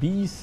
20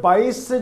22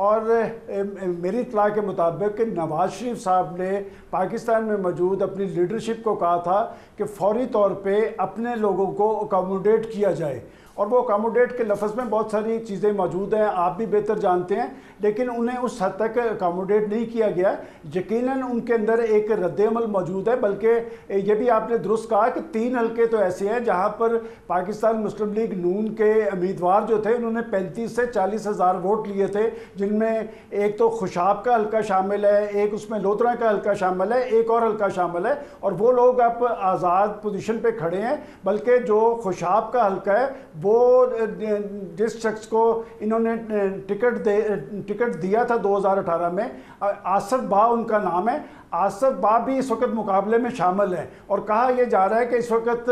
اور میری اطلاع کے مطابق کہ نواز شریف صاحب نے پاکستان میں موجود اپنی لیڈرشپ کو کہا تھا کہ فوری طور پہ اپنے لوگوں کو اکاموڈیٹ کیا جائے، اور وہ اکاموڈیٹ کے لفظ میں بہت ساری چیزیں موجود ہیں، آپ بھی بہتر جانتے ہیں، لیکن انہیں اس حد تک اکاموڈیٹ نہیں کیا گیا۔ یقیناً ان کے اندر ایک رد عمل موجود ہے، بلکہ یہ بھی آپ نے درست کہا کہ 3 حلقے تو ایسے ہیں جہاں پر پاکستان مسلم لیگ نون کے امیدوار جو تھے انہوں نے 35 سے 40 ہزار ووٹ لیے تھے، جن میں ایک تو خوشاب کا حلقہ شامل ہے، ایک اس میں لودھرا کا حلقہ شامل ہے، ایک اور حلقہ شامل ہے، اور وہ لوگ اب آزاد پوزیشن پہ کھڑے ہیں۔ بلکہ جو خوشاب کا حلقہ ہے وہ جس شخص کو انہوں نے ٹکٹ دیا تھا 2018 میں، آصف با ان کا نام ہے، آصف با بھی اس وقت مقابلے میں شامل ہے، اور کہا یہ جا رہا ہے کہ اس وقت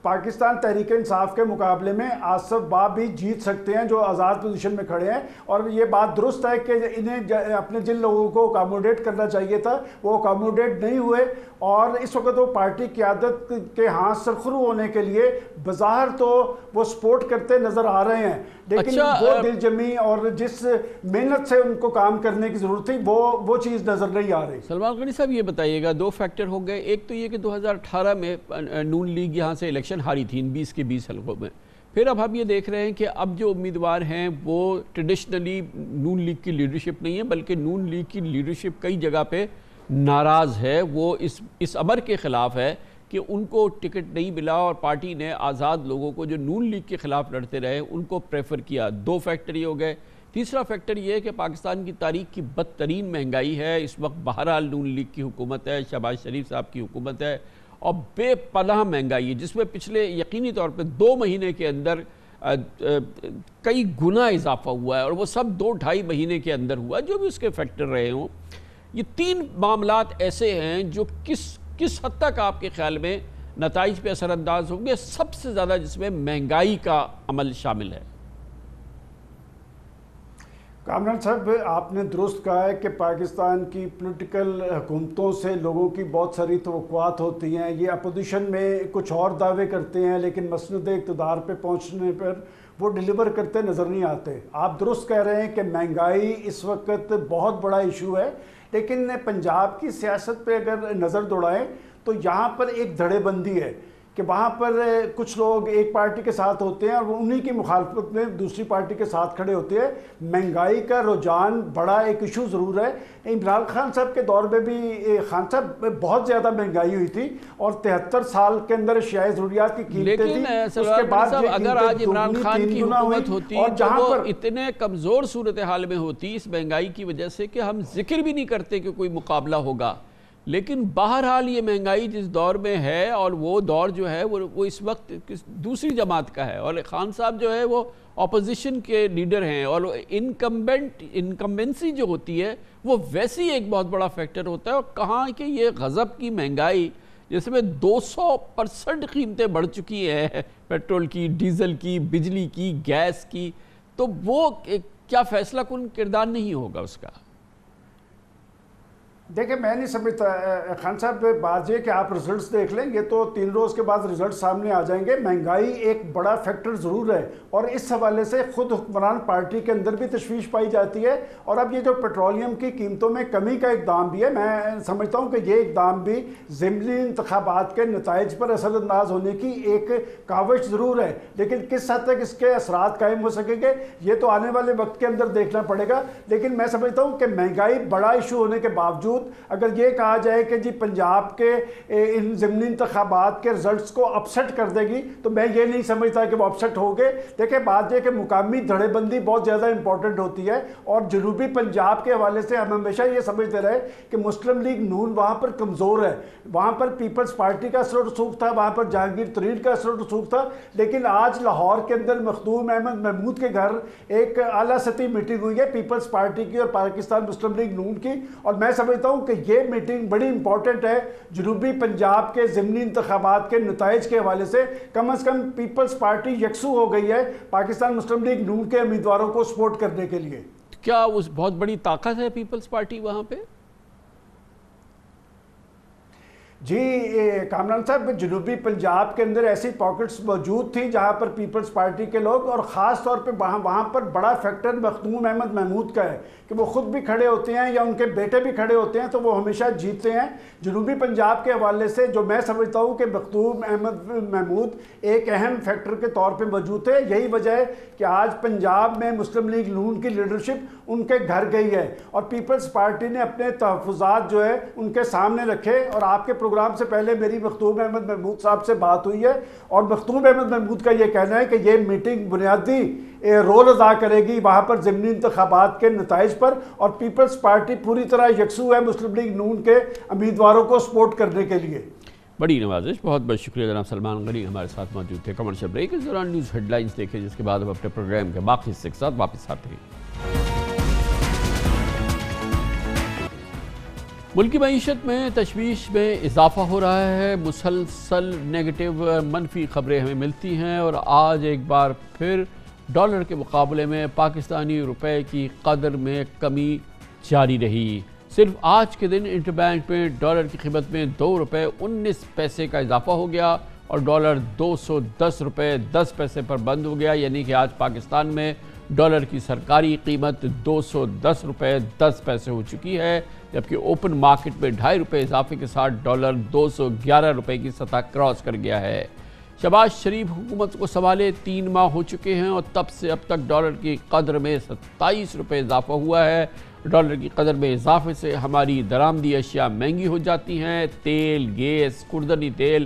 پاکستان تحریک انصاف کے مقابلے میں آصف با بھی جیت سکتے ہیں جو آزاد پوزیشن میں کھڑے ہیں۔ اور یہ بات درست ہے کہ انہیں اپنے جن لوگوں کو اکاموڈیٹ کرنا چاہیے تھا وہ اکاموڈیٹ نہیں ہوئے، اور اس وقت وہ پارٹی قیادت کے ہاں سرخرو ہونے کے لیے بظاہر تو وہ سپورٹ کرتے نظر آ رہے ہیں، لیکن وہ دل جمی اور جس محنت سے ان کو کام کرنے کی ضرورت تھی وہ چیز نظر نہیں آ رہی۔ سلمان غنی صاحب یہ بتائیے گا، 2 فیکٹر ہو گئے، ایک تو یہ کہ 2018 میں نون لیگ یہاں سے الیکشن ہاری تھی ان 20 کے 20 حلقوں میں، پھر اب ہم یہ دیکھ رہے ہیں کہ اب جو امیدوار ہیں وہ ٹریڈیشنلی نون لیگ کی لیڈرشپ نہیں ہے، بلکہ نون لیگ کی لیڈرشپ کئی جگہ پہ ناراض ہے، وہ اس امر کے خلاف ہے کہ ان کو ٹکٹ نہیں ملا، اور پارٹی نے آزاد لوگوں کو جو نون لیگ کے خلاف لڑتے رہے ان کو پریفر کیا۔ 2 فیکٹر یہ ہو گئے۔ تیسرا فیکٹر یہ ہے کہ پاکستان کی تاریخ کی بدترین مہنگائی ہے اس وقت، بہرحال نون لیگ کی حکومت ہے، شہباز شریف صاحب کی حکومت ہے، اور بے پناہ مہنگائی ہے جس میں پچھلے یقینی طور پہ 2 مہینے کے اندر کئی گنا اضافہ ہوا ہے، اور وہ سب 2-2.5 مہینے کے اندر ہوا، جو بھی اس کے فیکٹر رہے ہوں۔ یہ 3 معاملات ایسے ہیں جو کس حد تک آپ کے خیال میں نتائج پہ اثر انداز ہوں گے، سب سے زیادہ جس میں مہنگائی کا عمل شامل ہے؟ کامران صاحب آپ نے درست کہا ہے کہ پاکستان کی پولیٹیکل حکومتوں سے لوگوں کی بہت ساری توقعات ہوتی ہیں، یہ اپوزیشن میں کچھ اور دعوے کرتے ہیں لیکن مسند اقتدار پہ پہنچنے پر وہ ڈیلیور کرتے نظر نہیں آتے۔ آپ درست کہہ رہے ہیں کہ مہنگائی اس وقت بہت بڑا ایشو ہے، لیکن پنجاب کی سیاست پہ اگر نظر دوڑائیں تو یہاں پر ایک دھڑے بندی ہے کہ وہاں پر کچھ لوگ ایک پارٹی کے ساتھ ہوتے ہیں اور وہ انہی کی مخالفت میں دوسری پارٹی کے ساتھ کھڑے ہوتے ہیں۔ مہنگائی کا رجحان بڑا ایک ایشو ضرور ہے۔ عمران خان صاحب کے دور میں بھی خان صاحب بہت زیادہ مہنگائی ہوئی تھی، اور 73 سال کے اندر اشیائی ضروریات کی قیمتیں تھیں، اس کے بعد اگر آج عمران خان کی حکومت ہوتی تو وہ اتنے کمزور صورتحال میں ہوتی اس مہنگائی کی وجہ سے کہ ہم ذکر بھی نہیں کرتے کہ کوئی مقابلہ ہوگا، لیکن بہرحال یہ مہنگائی جس دور میں ہے، اور وہ دور جو ہے وہ اس وقت دوسری جماعت کا ہے، اور خان صاحب جو ہے وہ اپوزیشن کے لیڈر ہیں، اور انکمبنسی جو ہوتی ہے وہ ویسی ایک بہت بڑا فیکٹر ہوتا ہے۔ اور کہاں کہ یہ غضب کی مہنگائی جس میں 200% قیمتیں بڑھ چکی ہیں، پیٹرول کی، ڈیزل کی، بجلی کی، گیس کی، تو وہ کیا فیصلہ کن کردار نہیں ہوگا اس کا؟ دیکھیں میں نہیں سمجھتا خان صاحب، بات یہ کہ آپ رزلٹس دیکھ لیں، یہ تو 3 روز کے بعد رزلٹ سامنے آ جائیں گے۔ مہنگائی ایک بڑا فیکٹر ضرور ہے، اور اس حوالے سے خود حکمران پارٹی کے اندر بھی تشویش پائی جاتی ہے، اور اب یہ جو پیٹرولیم کی قیمتوں میں کمی کا اقدام بھی ہے، میں سمجھتا ہوں کہ یہ اقدام بھی ضمنی انتخابات کے نتائج پر اثر انداز ہونے کی ایک کاوش ضرور ہے، لیکن کس حد تک اس کے اثرات قائم ہو سکیں گے یہ تو آنے والے وقت کے اندر دیکھنا پڑے گا۔ لیکن میں سمجھتا ہوں کہ مہنگائی بڑا ایشو ہونے کے باوجود اگر یہ کہا جائے کہ جی پنجاب کے ان ضمنی انتخابات کے رزلٹس کو اپسیٹ کر دے گی، تو میں یہ نہیں سمجھتا کہ وہ اپسیٹ ہو گئے۔ دیکھیں بات یہ کہ مقامی دھڑے بندی بہت زیادہ امپورٹنٹ ہوتی ہے، اور جنوبی پنجاب کے حوالے سے ہم ہمیشہ یہ سمجھتے رہے کہ مسلم لیگ نون وہاں پر کمزور ہے، وہاں پر پیپلز پارٹی کا اثر و رسوخ تھا، وہاں پر جہانگیر ترین کا اثر و رسوخ تھا، لیکن آج لاہور کے اندر مخدوم احمد محمود کے گھر ایک اعلیٰ سطحی میٹنگ ہوئی ہے پیپلز پارٹی کی اور پاکستان مسلم لیگ نون کی، اور میں سمجھتا ہوں کہ یہ میٹنگ بڑی امپورٹنٹ ہے جنوبی پنجاب کے ضمنی انتخابات کے نتائج کے حوالے سے۔ کم از کم پیپلز پارٹی یکسو ہو گئی ہے پاکستان مسلم لیگ نون کے امیدواروں کو سپورٹ کرنے کے لیے۔ کیا اس بہت بڑی طاقت ہے پیپلز پارٹی وہاں پہ؟ جی کامران صاحب، جنوبی پنجاب کے اندر ایسی پاکٹس موجود تھیں جہاں پر پیپلز پارٹی کے لوگ، اور خاص طور پہ وہاں پر بڑا فیکٹر مخدوم احمد محمود کا ہے کہ وہ خود بھی کھڑے ہوتے ہیں یا ان کے بیٹے بھی کھڑے ہوتے ہیں تو وہ ہمیشہ جیتتے ہیں۔ جنوبی پنجاب کے حوالے سے جو میں سمجھتا ہوں کہ مخدوم احمد محمود ایک اہم فیکٹر کے طور پہ موجود ہے۔ یہی وجہ ہے کہ آج پنجاب میں مسلم لیگ نون کی لیڈرشپ ان کے گھر گئی ہے، اور پیپلز پارٹی نے اپنے تحفظات جو ہے ان کے سامنے رکھے، اور آپ کے پروگرام سے پہلے میری مخدوم احمد محمود صاحب سے بات ہوئی ہے، اور مخدوم احمد محمود کا یہ کہنا ہے کہ یہ میٹنگ بنیادی رول ادا کرے گی وہاں پر ضمنی انتخابات کے نتائج پر، اور پیپلز پارٹی پوری طرح یکسو ہے مسلم لیگ نون کے امیدواروں کو سپورٹ کرنے کے لیے۔ بڑی نوازش، بہت بہت شکریہ جناب سلمان غنی ہمارے ساتھ موجود تھے۔ کمرشل بریک، اس دوران نیوز ہیڈ لائنز دیکھیں، جس کے بعد ہم اپنے پروگرام کے باقی حصے کے ساتھ واپس آتے ہیں۔ ملکی معیشت میں تشویش میں اضافہ ہو رہا ہے، مسلسل نیگیٹو منفی خبریں ہمیں ملتی ہیں، اور آج ایک بار پھر ڈالر کے مقابلے میں پاکستانی روپے کی قدر میں کمی جاری رہی۔ صرف آج کے دن انٹر بینک میں ڈالر کی قیمت میں 2 روپے 19 پیسے کا اضافہ ہو گیا، اور ڈالر 210 روپے 10 پیسے پر بند ہو گیا، یعنی کہ آج پاکستان میں ڈالر کی سرکاری قیمت 210 روپے 10 پیسے ہو چکی ہے، جبکہ اوپن مارکیٹ میں 2.5 روپے اضافے کے ساتھ ڈالر 211 روپے کی سطح کراس کر گیا ہے۔ شہباز شریف حکومت کو سنبھالے 3 ماہ ہو چکے ہیں، اور تب سے اب تک ڈالر کی قدر میں 27 روپے اضافہ ہوا ہے۔ ڈالر کی قدر میں اضافے سے ہماری درآمدی اشیاء مہنگی ہو جاتی ہیں، تیل، گیس، خوردنی تیل،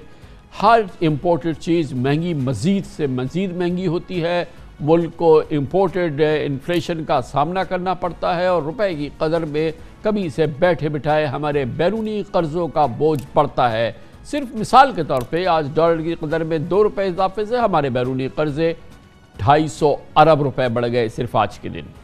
ہر امپورٹڈ چیز مہنگی مزید سے مزید مہنگی ہوتی ہے۔ ملک کو امپورٹڈ انفلیشن کا سامنا کرنا پڑتا ہے، اور روپے کی قدر میں کمی سے بیٹھے بٹھائے ہمارے بیرونی قرضوں کا بوجھ پڑتا ہے۔ صرف مثال کے طور پہ آج ڈالر کی قدر میں 2 روپے اضافے سے ہمارے بیرونی قرضے 250 ارب روپے بڑھ گئے صرف آج کے دن۔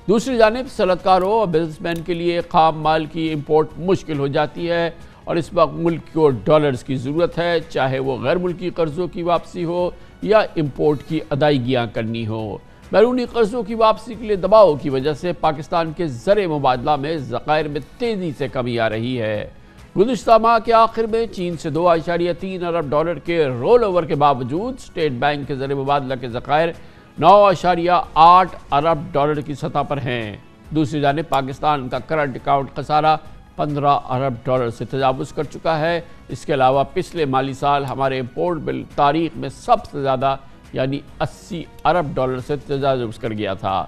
دوسری جانب صنعت کاروں اور بزنس مین کے لیے خام مال کی امپورٹ مشکل ہو جاتی ہے، اور اس وقت ملک کو ڈالرز کی ضرورت ہے، چاہے وہ غیر ملکی قرضوں کی واپسی ہو یا امپورٹ کی ادائیگیاں کرنی ہو۔ بیرونی قرضوں کی واپسی کے لیے دباؤ کی وجہ سے پاکستان کے زر مبادلہ میں ذخائر میں تیزی سے کمی آ رہی ہے۔ گزشتہ ماہ کے آخر میں چین سے 2.3 ارب ڈالر کے رول اوور کے باوجود اسٹیٹ بینک کے زر مبادلہ کے ذخائر 9.8 ارب ڈالر کی سطح پر ہیں۔ دوسری جانب پاکستان کا کرنٹ اکاؤنٹ خسارہ 15 ارب ڈالر سے تجاوز کر چکا ہے۔ اس کے علاوہ پچھلے مالی سال ہمارے امپورٹ بل تاریخ میں سب سے زیادہ یعنی 80 ارب ڈالر سے تجاوز کر گیا تھا۔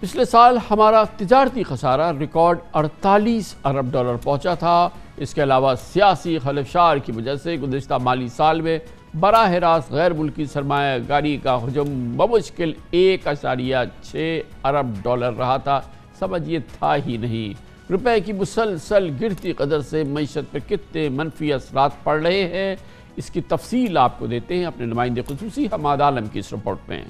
پچھلے سال ہمارا تجارتی خسارہ ریکارڈ 48 ارب ڈالر پہنچا تھا۔ اس کے علاوہ سیاسی خلفشار کی وجہ سے گزشتہ مالی سال میں براہ راست غیر ملکی سرمایہ کاری کا حجم بمشکل 1.6 ارب ڈالر رہا تھا۔ سمجھیے تھا ہی نہیں۔ روپے کی مسلسل گرتی قدر سے معیشت پر کتنے منفی اثرات پڑ رہے ہیں، اس کی تفصیل آپ کو دیتے ہیں اپنے نمائندے خصوصی حماد عالم کی اس رپورٹ میں۔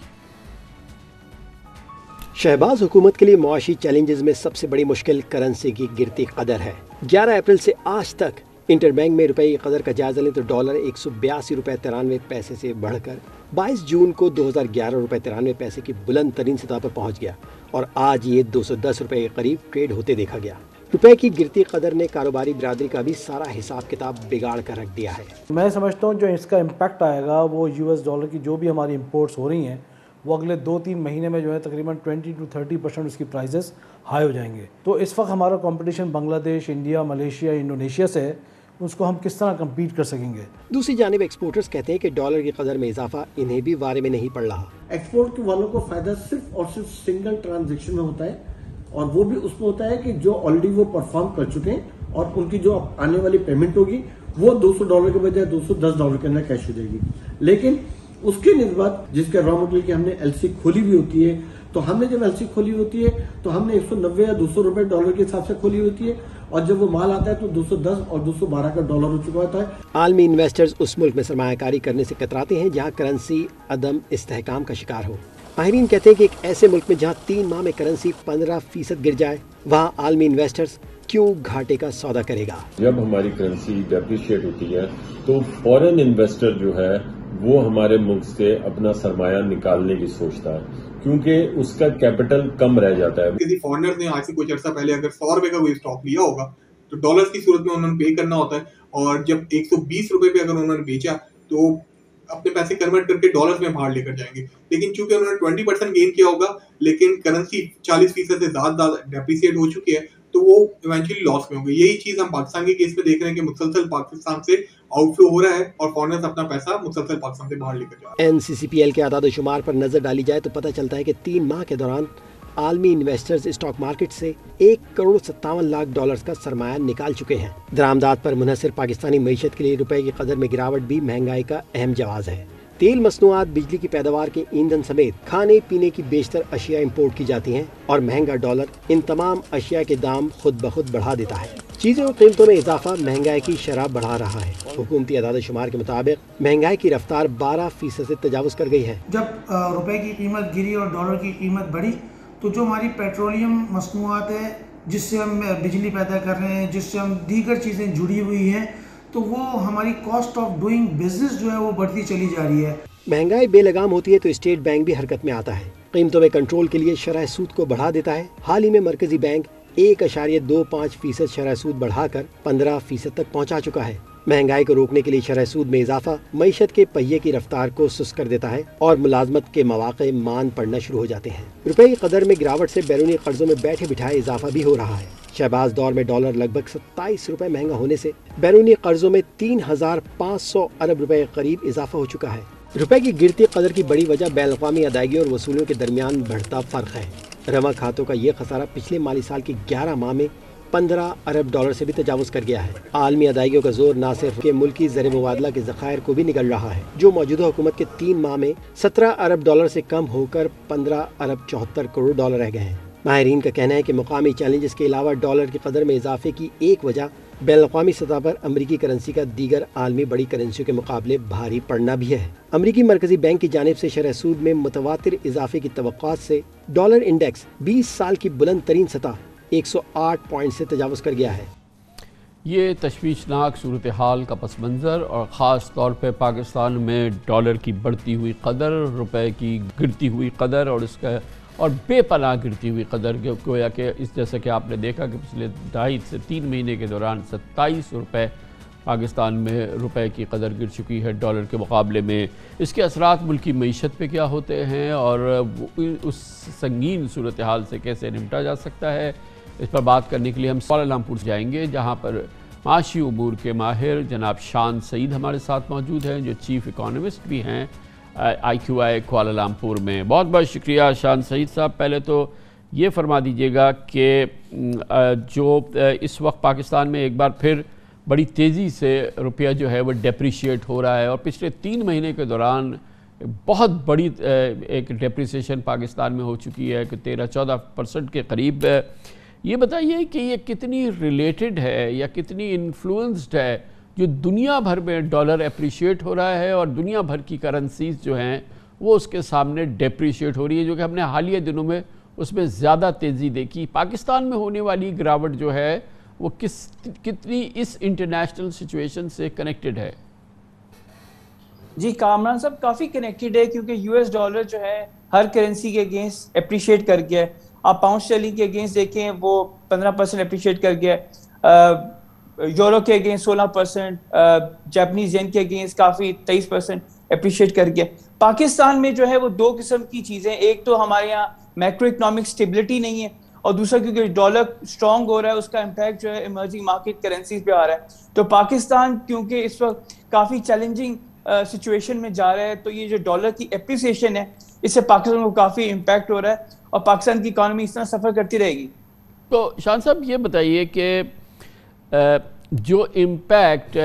شہباز حکومت کے لیے معاشی چیلنجز میں سب سے بڑی مشکل کرنسی کی گرتی قدر ہے۔ 11 اپریل سے آج تک انٹر بینک میں روپے کی قدر کا جائزہ لیں تو ڈالر 182 روپے 93 پیسے سے بڑھ کر 22 جون کو 2011 روپے 93 پیسے کی بلند ترین سطح پر پہنچ گیا، اور آج یہ 210 روپے کے قریب ٹریڈ ہوتے دیکھا گیا۔ روپے کی گرتی قدر نے کاروباری برادری کا بھی سارا حساب کتاب بگاڑ کر رکھ دیا ہے۔ میں سمجھتا ہوں جو اس کا امپیکٹ آئے گا وہ US ڈالر کی جو بھی ہماری امپورٹس ہو رہی ہیں وہ اگلے 2-3 مہینے میں جو ہے تقریباً 20 to 30% اس کی پرائزز ہائی ہو جائیں گے۔ تو اس وقت ہمارا کمپٹیشن بنگلہ دیش، انڈیا، ملیشیا، انڈونیشیا سے، اس کو ہم کس طرح کمپیٹ کر سکیں گے۔ دوسری جانب ایکسپورٹرز کہتے ہیں کہ ڈالر کی قدر میں اضافہ انہیں بھی وارے میں نہیں پڑ رہا۔ ایکسپورٹ کے والوں کو فائدہ صرف اور صرف سنگل ٹرانزیکشن میں ہوتا ہے، اور وہ بھی اس میں ہوتا ہے کہ جو آلریڈی وہ پرفارم کر چکے ہیں، اور ان کی جو آنے والی پیمنٹ ہوگی وہ 200 ڈالر کے بجائے 210 ڈالر کے اندر کیش ہو جائے گی۔ لیکن اس کی نسبت جس کے را مٹیریل کی ہم نے LC کھولی بھی ہوتی ہے، تو ہم نے جب LC کھولی ہوتی ہے تو ہم نے 190 یا 200 روپے ڈالر کے حساب سے کھولی ہوتی ہے، اور جب وہ مال آتا ہے تو 210 اور 212 کا ڈالر ہو چکا ہوتا ہے۔ عالمی انویسٹرز اس ملک میں سرمایہ کاری کرنے سے کتراتے ہیں جہاں کرنسی عدم استحکام کا شکار ہو۔ ماہرین کہتے ہیں کہ ایک ایسے ملک میں جہاں 3 ماہ میں کرنسی 15% گر جائے، وہاں عالمی انویسٹرز کیوں گھاٹے کا سودا کرے گا۔ جب ہماری کرنسی ڈیپریشیٹ ہوتی ہے تو فورن انویسٹر جو ہے وہ ہمارے ملک سے اپنا سرمایہ نکالنے کی سوچتا ہے، کیونکہ اس کا کیپٹل کم رہ جاتا ہے۔ کسی فارنر نے آج سے کچھ عرصہ پہلے اگر 100 روپے کا کوئی اسٹاک لیا ہوگا تو ڈالرز کی صورت میں انہوں نے پے کرنا ہوتا ہے، اور جب 120 روپے پہ اگر انہوں نے بیچا تو اپنے پیسے کنورٹ کر کے ڈالرز میں باہر لے کر جائیں گے. لیکن چونکہ انہوں نے 20% گین کیا ہوگا لیکن کرنسی 40% سے زیادہ ڈیپریسیٹ ہو چکی ہے تو وہ ایونچولی لاس میں ہوں گے. یہی چیز ہم پاکستان کے کیس میں دیکھ رہے ہیں کہ مسلسل پاکستان سے آؤٹ فلو ہو رہا ہے اور فارنرز اپنا پیسہ مسلسل پاکستان سے باہر لے کر جا رہے ہیں. NCCPL کے اعداد و شمار پر نظر ڈالی جائے تو پتہ چلتا ہے کہ 3 ماہ کے دوران عالمی انویسٹرز اسٹاک مارکیٹ سے $1.57 کا سرمایہ نکال چکے ہیں. درآمدات پر منحصر پاکستانی معیشت کے لیے روپے کی قدر میں گراوٹ بھی مہنگائی کا اہم جواز ہے. تیل، مصنوعات، بجلی کی پیداوار کے ایندھن سمیت کھانے پینے کی بیشتر اشیاء امپورٹ کی جاتی ہیں اور مہنگا ڈالر ان تمام اشیاء کے دام خود بخود بڑھا دیتا ہے. چیزوں کی قیمتوں میں اضافہ مہنگائی کی شرح بڑھا رہا ہے. حکومتی اعداد و شمار کے مطابق مہنگائی کی رفتار 12% سے تجاوز کر گئی ہے. جب روپے کی قیمت گری اور ڈالر کی قیمت بڑھی تو جو ہماری پیٹرولیم مصنوعات ہے جس سے ہم بجلی پیدا کر رہے ہیں، جس سے ہم دیگر چیزیں جڑی ہوئی ہیں، تو وہ ہماری کاسٹ آف ڈوئنگ بزنس جو ہے وہ بڑھتی چلی جا رہی ہے. مہنگائی بے لگام ہوتی ہے تو اسٹیٹ بینک بھی حرکت میں آتا ہے. قیمتوں میں کنٹرول کے لیے شرح سود کو بڑھا دیتا ہے. حال ہی میں مرکزی بینک 1.25% شرح سود بڑھا کر 15% تک پہنچا چکا ہے. مہنگائی کو روکنے کے لیے شرح سود میں اضافہ معیشت کے پہیے کی رفتار کو سست کر دیتا ہے اور ملازمت کے مواقع مان پڑنا شروع ہو جاتے ہیں. روپے کی قدر میں گراوٹ سے بیرونی قرضوں میں بیٹھے بٹھائے اضافہ بھی ہو رہا ہے. شہباز دور میں ڈالر لگ بھگ 27 روپے مہنگا ہونے سے بیرونی قرضوں میں 3,500 ارب روپے کے قریب اضافہ ہو چکا ہے. روپے کی گرتی قدر کی بڑی وجہ بین الاقوامی ادائیگیوں اور وصولیوں کے درمیان بڑھتا فرق ہے. رواں کھاتوں کا یہ خسارہ پچھلے مالی سال کے 11 ماہ میں 15 ارب ڈالر سے بھی تجاوز کر گیا ہے. عالمی ادائیگیوں کا زور نہ صرف کے ملکی زر مبادلہ کے ذخائر کو بھی نگل رہا ہے جو موجودہ حکومت کے 3 ماہ میں 17 ارب ڈالر سے کم ہو کر 15 ارب 74 کروڑ ڈالر رہ گئے ہیں. ماہرین کا کہنا ہے کہ مقامی چیلنجز کے علاوہ ڈالر کی قدر میں اضافے کی ایک وجہ بین الاقوامی سطح پر امریکی کرنسی کا دیگر عالمی بڑی کرنسیوں کے مقابلے بھاری پڑنا بھی ہے. امریکی مرکزی بینک کی جانب سے شرح سود میں متواتر اضافے کی توقعات سے ڈالر انڈیکس 20 سال کی بلند ترین سطح 108 پوائنٹ سے تجاوز کر گیا ہے. یہ تشویشناک صورتحال کا پس منظر اور خاص طور پہ پاکستان میں ڈالر کی بڑھتی ہوئی قدر، روپے کی گرتی ہوئی قدر اور بے پناہ گرتی ہوئی قدر، گویا کہ اس جیسا کہ آپ نے دیکھا کہ پچھلے 2.5 سے 3 مہینے کے دوران 27 روپے پاکستان میں روپے کی قدر گر چکی ہے ڈالر کے مقابلے میں. اس کے اثرات ملکی معیشت پہ کیا ہوتے ہیں اور اس سنگین صورتحال سے کیسے نمٹا جا سکتا ہے، اس پر بات کرنے کے لیے ہم کوالالمپور جائیں گے جہاں پر معاشی امور کے ماہر جناب شان سعید ہمارے ساتھ موجود ہیں جو چیف اکانومسٹ بھی ہیں IQI کوالالمپور میں. بہت بہت شکریہ شان سعید صاحب. پہلے تو یہ فرما دیجئے گا کہ جو اس وقت پاکستان میں ایک بار پھر بڑی تیزی سے روپیہ جو ہے وہ ڈیپریشیٹ ہو رہا ہے اور پچھلے 3 مہینے کے دوران بہت بڑی ایک ڈیپریسیشن پاکستان میں ہو چکی ہے کہ 13-14% کے قریب. یہ بتائیے کہ یہ کتنی ریلیٹڈ ہے یا کتنی انفلوئنسڈ ہے جو دنیا بھر میں ڈالر اپریشیٹ ہو رہا ہے اور دنیا بھر کی کرنسیز جو ہیں وہ اس کے سامنے ڈیپریشیٹ ہو رہی ہے، جو کہ ہم نے حالیہ دنوں میں اس میں زیادہ تیزی دیکھی. پاکستان میں ہونے والی گراوٹ جو ہے وہ کتنی اس انٹرنیشنل سچویشن سے کنیکٹڈ ہے؟ جی کامران صاحب کافی کنیکٹڈ ہے کیونکہ US ڈالر جو ہے ہر کرنسی کے اگینسٹ اپریشیٹ کر گیا ہے. آپ پاؤنڈ اسٹرلنگ کے اگینسٹ دیکھیں وہ 15% اپریشیٹ کر گیا ہے، یورو کے اگینسٹ 16%، جاپنیز ین کے اگینسٹ کافی 23% اپریشیٹ کر گیا. پاکستان میں جو ہے وہ 2 قسم کی چیزیں، ایک تو ہمارے یہاں میکرو اکنامک سٹیبلٹی نہیں ہے اور دوسرا کیونکہ ڈالر اسٹرانگ ہو رہا ہے اس کا امپیکٹ جو ہے ایمرجنگ مارکیٹ کرنسیز پہ آ رہا ہے. تو پاکستان کیونکہ اس وقت کافی چیلنجنگ سچویشن میں جا رہا ہے تو یہ جو ڈالر کی اپریسیشن ہے اس سے پاکستان کو کافی امپیکٹ ہو رہا ہے اور پاکستان کی اکانومی اس طرح سفر کرتی رہے گی. تو شان صاحب یہ بتائیے کہ جو امپیکٹ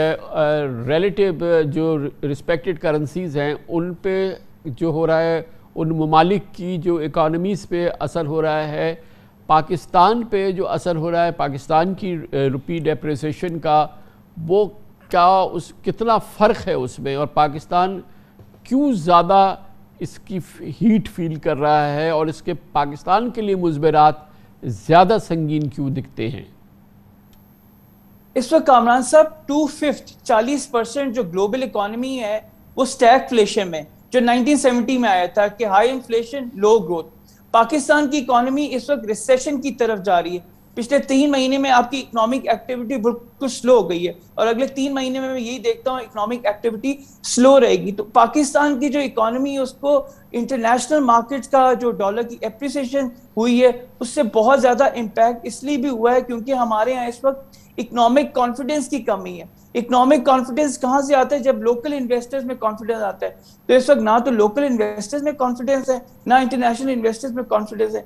ریلیٹیو جو رسپیکٹڈ کرنسیز ہیں ان پہ جو ہو رہا ہے، ان ممالک کی جو اکانومیز پہ اثر ہو رہا ہے، پاکستان پہ جو اثر ہو رہا ہے پاکستان کی روپی ڈیپریسیشن کا، وہ کتنا فرق ہے اس میں اور پاکستان کیوں زیادہ اس کی ہیٹ فیل کر رہا ہے اور اس کے پاکستان کے لیے مضمرات زیادہ سنگین کیوں دکھتے ہیں؟ اس وقت کامران صاحب 40% جو گلوبل اکانومی ہے وہ اسٹیگفلیشن میں، جو 1970 میں آیا تھا کہ ہائی انفلیشن لو گروتھ. پاکستان کی اکانومی اس وقت ریسیشن کی طرف جا رہی ہے. پچھلے 3 مہینے میں آپ کی اکنامک ایکٹیویٹی بالکل سلو ہو گئی ہے اور اگلے 3 مہینے میں یہی دیکھتا ہوں اکنامک ایکٹیویٹی سلو رہے گی. تو پاکستان کی جو اکانومی ہے اس کو انٹرنیشنل مارکیٹس کا جو ڈالر کی اپریسیشن ہوئی ہے اس سے بہت زیادہ امپیکٹ اس لیے بھی ہوا ہے کیونکہ ہمارے یہاں اس وقت اکنامک کانفیڈنس کی کمی ہے. اکنامک کانفیڈنس کہاں سے آتا ہے؟ جب لوکل انویسٹرز میں کانفیڈنس آتا ہے. تو اس وقت نہ تو لوکل انویسٹرز میں کانفیڈنس ہے نہ انٹرنیشنل انویسٹرز میں کانفیڈنس ہے,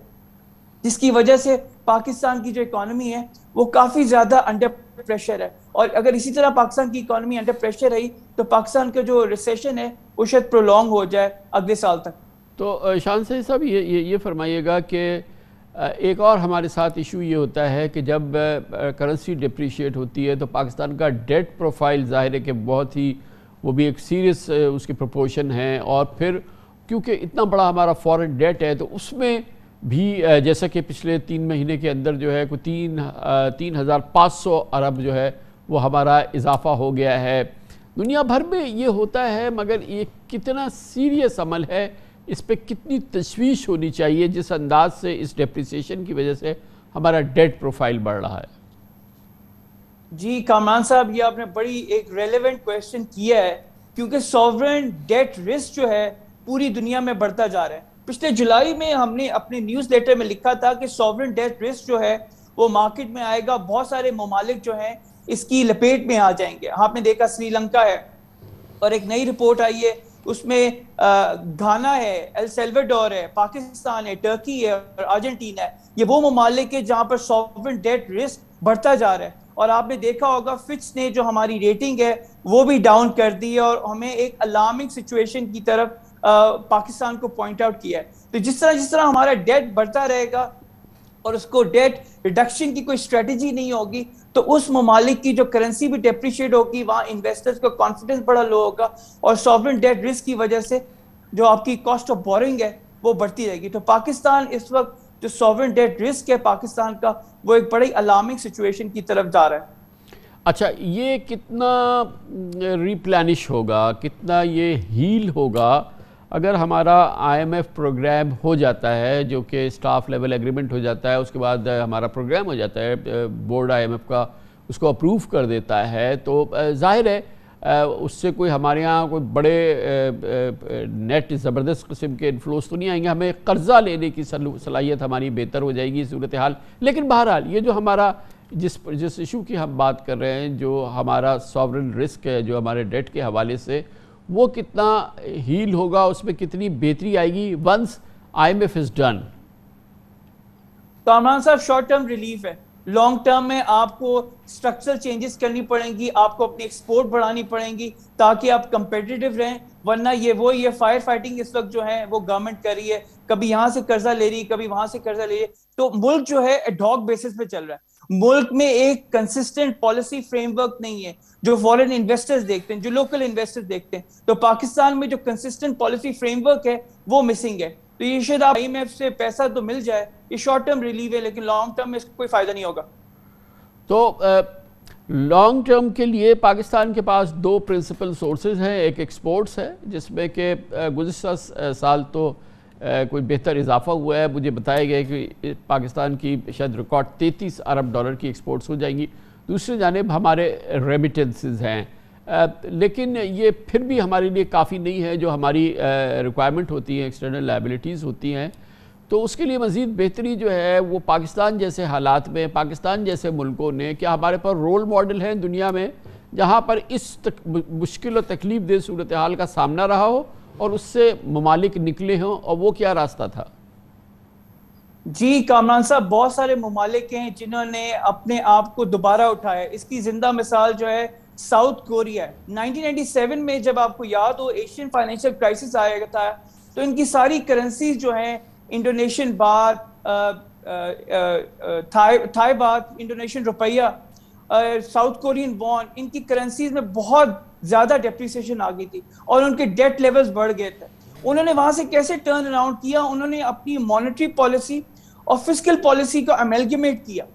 جس کی وجہ سے پاکستان کی جو اکانومی ہے وہ کافی زیادہ انڈر پریشر ہے. اور اگر اسی طرح پاکستان کی اکانومی انڈر پریشر رہی تو پاکستان کا جو ریسیشن ہے وہ شاید پرولونگ ہو جائے اگلے سال تک. تو شان سید صاحب یہ فرمائیے گا کہ ایک اور ہمارے ساتھ ایشو یہ ہوتا ہے کہ جب کرنسی ڈپریشیٹ ہوتی ہے تو پاکستان کا ڈیٹ پروفائل ظاہر ہے کہ بہت ہی وہ بھی ایک سیریس اس کی پروپورشن ہے, اور پھر کیونکہ اتنا بڑا ہمارا فورن ڈیٹ ہے تو اس میں بھی جیسا کہ پچھلے 3 مہینے کے اندر جو ہے کوئی 3,500 ارب جو ہے وہ ہمارا اضافہ ہو گیا ہے. دنیا بھر میں یہ ہوتا ہے مگر یہ کتنا سیریس عمل ہے, اس پہ کتنی تشویش ہونی چاہیے جس انداز سے اس ڈیپریسیشن کی وجہ سے ہمارا ڈیٹ پروفائل بڑھ رہا ہے؟ جی کامران صاحب, یہ آپ نے بڑی ایک ریلیونٹ کویسچن کیا ہے کیونکہ سوورن ڈیٹ رسک جو ہے پوری دنیا میں بڑھتا جا رہا ہے. پچھلے جولائی میں ہم نے اپنے نیوز لیٹر میں لکھا تھا کہ سوورن ڈیٹ رسک جو ہے وہ مارکیٹ میں آئے گا, بہت سارے ممالک جو ہیں اس کی لپیٹ میں آ جائیں گے. آپ نے دیکھا سری لنکا ہے اور ایک نئی رپورٹ آئی ہے اس میں گھانا ہے, ایل سیلواڈور ہے, پاکستان ہے, ٹرکی ہے اور ارجنٹینا ہے. یہ وہ ممالک ہے جہاں پر سوورن ڈیٹ رسک بڑھتا جا رہا ہے. اور آپ نے دیکھا ہوگا فچ نے جو ہماری ریٹنگ ہے وہ بھی ڈاؤن کر دی ہے اور ہمیں ایک الارمنگ سچویشن کی طرف پاکستان کو پوائنٹ آؤٹ کیا ہے. تو جس طرح ہمارا ڈیٹ بڑھتا رہے گا اور اس کو ڈیٹ ریڈکشن کی کوئی اسٹریٹجی نہیں ہوگی تو اس ممالک کی جو کرنسی بھی ڈیپریشیٹ ہوگی, وہاں انویسٹرز کا کانفیڈنس بڑا لو ہوگا اور سوورن ڈیٹ رسک کی وجہ سے جو آپ کی کاسٹ آف بورنگ ہے وہ بڑھتی رہے گی. تو پاکستان اس وقت جو سوورن ڈیٹ رسک ہے پاکستان کا وہ ایک بڑی الارمنگ سچویشن کی طرف جا رہا ہے. اچھا, یہ کتنا ریپلینش ہوگا, کتنا یہ ہیل ہوگا اگر ہمارا آئی ایم ایف پروگرام ہو جاتا ہے جو کہ اسٹاف لیول ایگریمنٹ ہو جاتا ہے, اس کے بعد ہمارا پروگرام ہو جاتا ہے, بورڈ آئی ایم ایف کا اس کو اپروو کر دیتا ہے, تو ظاہر ہے اس سے کوئی ہمارے ہاں کوئی بڑے نیٹ زبردست قسم کے انفلوز تو نہیں آئیں گے, ہمیں قرضہ لینے کی صلاحیت ہماری بہتر ہو جائے گی صورتحال. لیکن بہرحال یہ جو ہمارا جس ایشو کی ہم بات کر رہے ہیں, جو ہمارا سوورن رسک ہے جو ہمارے ڈیٹ کے حوالے سے, وہ کتنا ہیل ہوگا, اس میں کتنی بہتری آئے گی once I M F is done? Kamran صاحب, شارٹ ٹرم ریلیف ہے. لانگ ٹرم میں آپ کو اسٹرکچرل چینجز کرنی پڑیں گی, آپ کو اپنی ایکسپورٹ بڑھانی پڑیں گی تاکہ آپ کمپیٹیٹیو رہیں, ورنہ یہ فائر فائٹنگ اس وقت جو ہے وہ گورنمنٹ کر رہی ہے, کبھی یہاں سے قرضہ لے رہی ہے کبھی وہاں سے قرضہ لے رہی ہے. تو ملک جو ہے ایڈ ہاک بیسس پہ چل رہا ہے. ملک میں ایک کنسسٹنٹ پالیسی فریم ورک نہیں ہے جو فورن انویسٹرز دیکھتے ہیں, جو لوکل انویسٹرز دیکھتے ہیں. تو پاکستان میں جو کنسسٹنٹ پالیسی فریم ورک ہے وہ مسنگ ہے. تو یہ شاید آپ آئی ایم ایف سے پیسہ تو مل جائے, یہ شارٹ ٹرم ریلیو ہے, لیکن لانگ ٹرم میں اس کو کوئی فائدہ نہیں ہوگا. تو لانگ ٹرم کے لیے پاکستان کے پاس 2 پرنسپل سورسز ہیں. ایک ایکسپورٹس ہے جس میں کہ گزشتہ سال تو کوئی بہتر اضافہ ہوا ہے, مجھے بتایا گیا کہ پاکستان کی شاید ریکارڈ 33 ارب ڈالر کی ایکسپورٹس ہو جائیں گی. دوسری جانب ہمارے ریمیٹنسز ہیں, لیکن یہ پھر بھی ہمارے لیے کافی نہیں ہے. جو ہماری ریکوائرمنٹ ہوتی ہیں, ایکسٹرنل لائبلٹیز ہوتی ہیں, تو اس کے لیے مزید بہتری جو ہے وہ پاکستان جیسے حالات میں, پاکستان جیسے ملکوں نے, کیا ہمارے پر رول ماڈل ہیں دنیا میں جہاں پر اس مشکل و تکلیف دہ صورتحال کا سامنا رہا ہو اور اس سے ممالک نکلے ہوں, اور وہ کیا راستہ تھا؟ جی کامران صاحب, بہت سارے ممالک ہیں جنہوں نے اپنے آپ کو دوبارہ اٹھایا. اس کی زندہ مثال جو ہے ساؤتھ کوریا ہے. 1997 میں جب آپ کو یاد ہو ایشین فائنینشیل کرائسس آیا تھا تو ان کی ساری کرنسیز جو ہیں, انڈونیشین بات, تھائی بات, انڈونیشین روپیہ, ساؤتھ کورین وون, ان کی کرنسیز میں بہت زیادہ ڈیپریسیشن آ گئی تھی اور ان کے ڈیٹ لیولز بڑھ گئے تھے. انہوں نے وہاں سے کیسے ٹرن اراؤنڈ کیا؟ انہوں نے اپنی مانیٹری پالیسی اور فسکل پالیسی کو امیلگمیٹ کیا,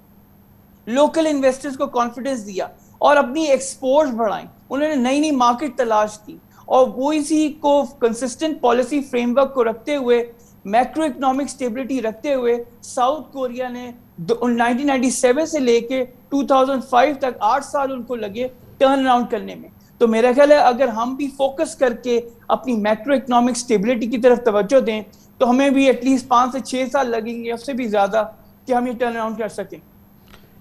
لوکل انویسٹرز کو کانفیڈنس دیا اور اپنی ایکسپورٹ بڑھائیں. انہوں نے نئی نئی مارکیٹ تلاش کی اور وہ اسی کو کنسسٹنٹ پالیسی فریم ورک کو رکھتے ہوئے, میکرو اکنامک سٹیبلٹی رکھتے ہوئے, ساؤتھ کوریا نے 1997 سے لے کے 2005 تک 8 سال ان کو لگے ٹرن اراؤنڈ کرنے میں. تو میرا خیال ہے اگر ہم بھی فوکس کر کے اپنی میکرو اکنامک اسٹیبلٹی کی طرف توجہ دیں تو ہمیں بھی ایٹ لیسٹ 5 سے 6 سال لگیں گے، اس سے بھی زیادہ، کہ ہم یہ ٹرن اراؤنڈ کر سکیں.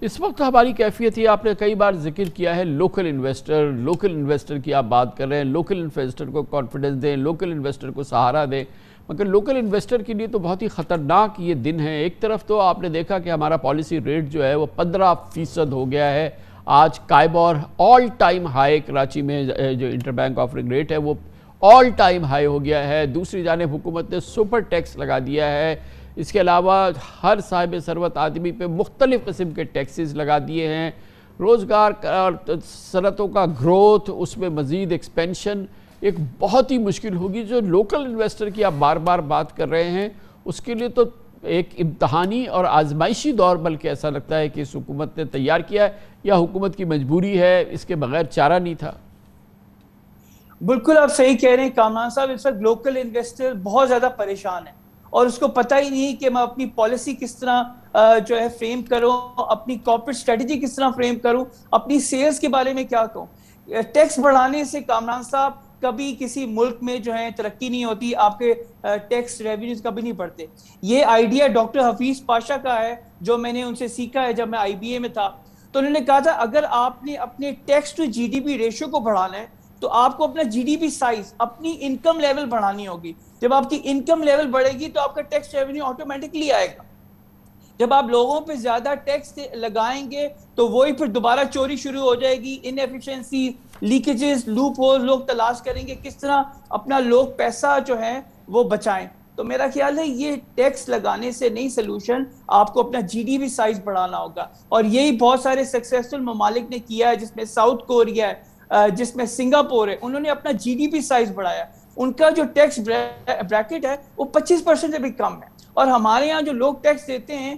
اس وقت ہماری کیفیت یہ آپ نے کئی بار ذکر کیا ہے لوکل انویسٹر کی آپ بات کر رہے ہیں، لوکل انویسٹر کو کانفیڈنس دیں، لوکل انویسٹر کو سہارا دیں، مگر لوکل انویسٹر کے لیے تو بہت ہی خطرناک یہ دن ہے. ایک طرف تو آپ نے دیکھا کہ ہمارا پالیسی ریٹ جو ہے وہ 15% ہو گیا ہے. آج کائبور آل ٹائم ہائی، کراچی میں جو انٹر بینک آفرنگ ریٹ ہے وہ آل ٹائم ہائی ہو گیا ہے. دوسری جانب حکومت نے سپر ٹیکس لگا دیا ہے. اس کے علاوہ ہر صاحب ثروت آدمی پہ مختلف قسم کے ٹیکسز لگا دیے ہیں. روزگار اور صنعتوں کا گروتھ، اس میں مزید ایکسپینشن ایک بہت ہی مشکل ہوگی. جو لوکل انویسٹر کی آپ بار بار بات کر رہے ہیں اس کے لیے تو ایک امتحانی اور آزمائشی دور بلکہ ایسا لگتا ہے کہ اس حکومت نے تیار کیا ہے، یا حکومت کی مجبوری ہے، اس کے بغیر چارہ نہیں تھا. بالکل آپ صحیح کہہ رہے ہیں کامران صاحب. اس وقت لوکل انویسٹر بہت زیادہ پریشان ہے اور اس کو پتہ ہی نہیں کہ میں اپنی پالیسی کس طرح جو ہے فریم کروں، اپنی کارپوریٹ اسٹریٹجی کس طرح فریم کروں، اپنی سیلز کے بارے میں کیا کہوں. ٹیکس بڑھانے سے کامران صاحب کبھی کسی ملک میں جو ہے ترقی نہیں ہوتی، آپ کے ٹیکس ریونیوز کبھی نہیں بڑھتے. یہ آئیڈیا ڈاکٹر حفیظ پاشا کا ہے جو میں نے ان سے سیکھا ہے جب میں IBA میں تھا. تو انہوں نے کہا تھا اگر آپ نے اپنے ٹیکس ٹو GDP ریشو کو بڑھانا ہے تو آپ کو اپنا GDP سائز، اپنی انکم لیول بڑھانی ہوگی. جب آپ کی انکم لیول بڑھے گی تو آپ کا ٹیکس ریونیو آٹومیٹکلی آئے گا. جب آپ لوگوں پہ زیادہ ٹیکس لگائیں گے تو وہی پھر دوبارہ چوری شروع ہو جائے گی، ان ایفیشنسی، لیکیجز، لوپ ہولز لوگ تلاش کریں گے کس طرح اپنا لوگ پیسہ جو ہے وہ بچائیں. تو میرا خیال ہے یہ ٹیکس لگانے سے نہیں سلوشن، آپ کو اپنا GDP سائز بڑھانا ہوگا. اور یہی بہت سارے سکسیسفل ممالک نے کیا ہے، جس میں ساؤتھ کوریا ہے، جس میں سنگاپور ہے. انہوں نے اپنا GDP سائز بڑھایا. ان کا جو ٹیکس بریکٹ ہے وہ 25% سے بھی کم ہے، اور ہمارے یہاں جو لوگ ٹیکس دیتے ہیں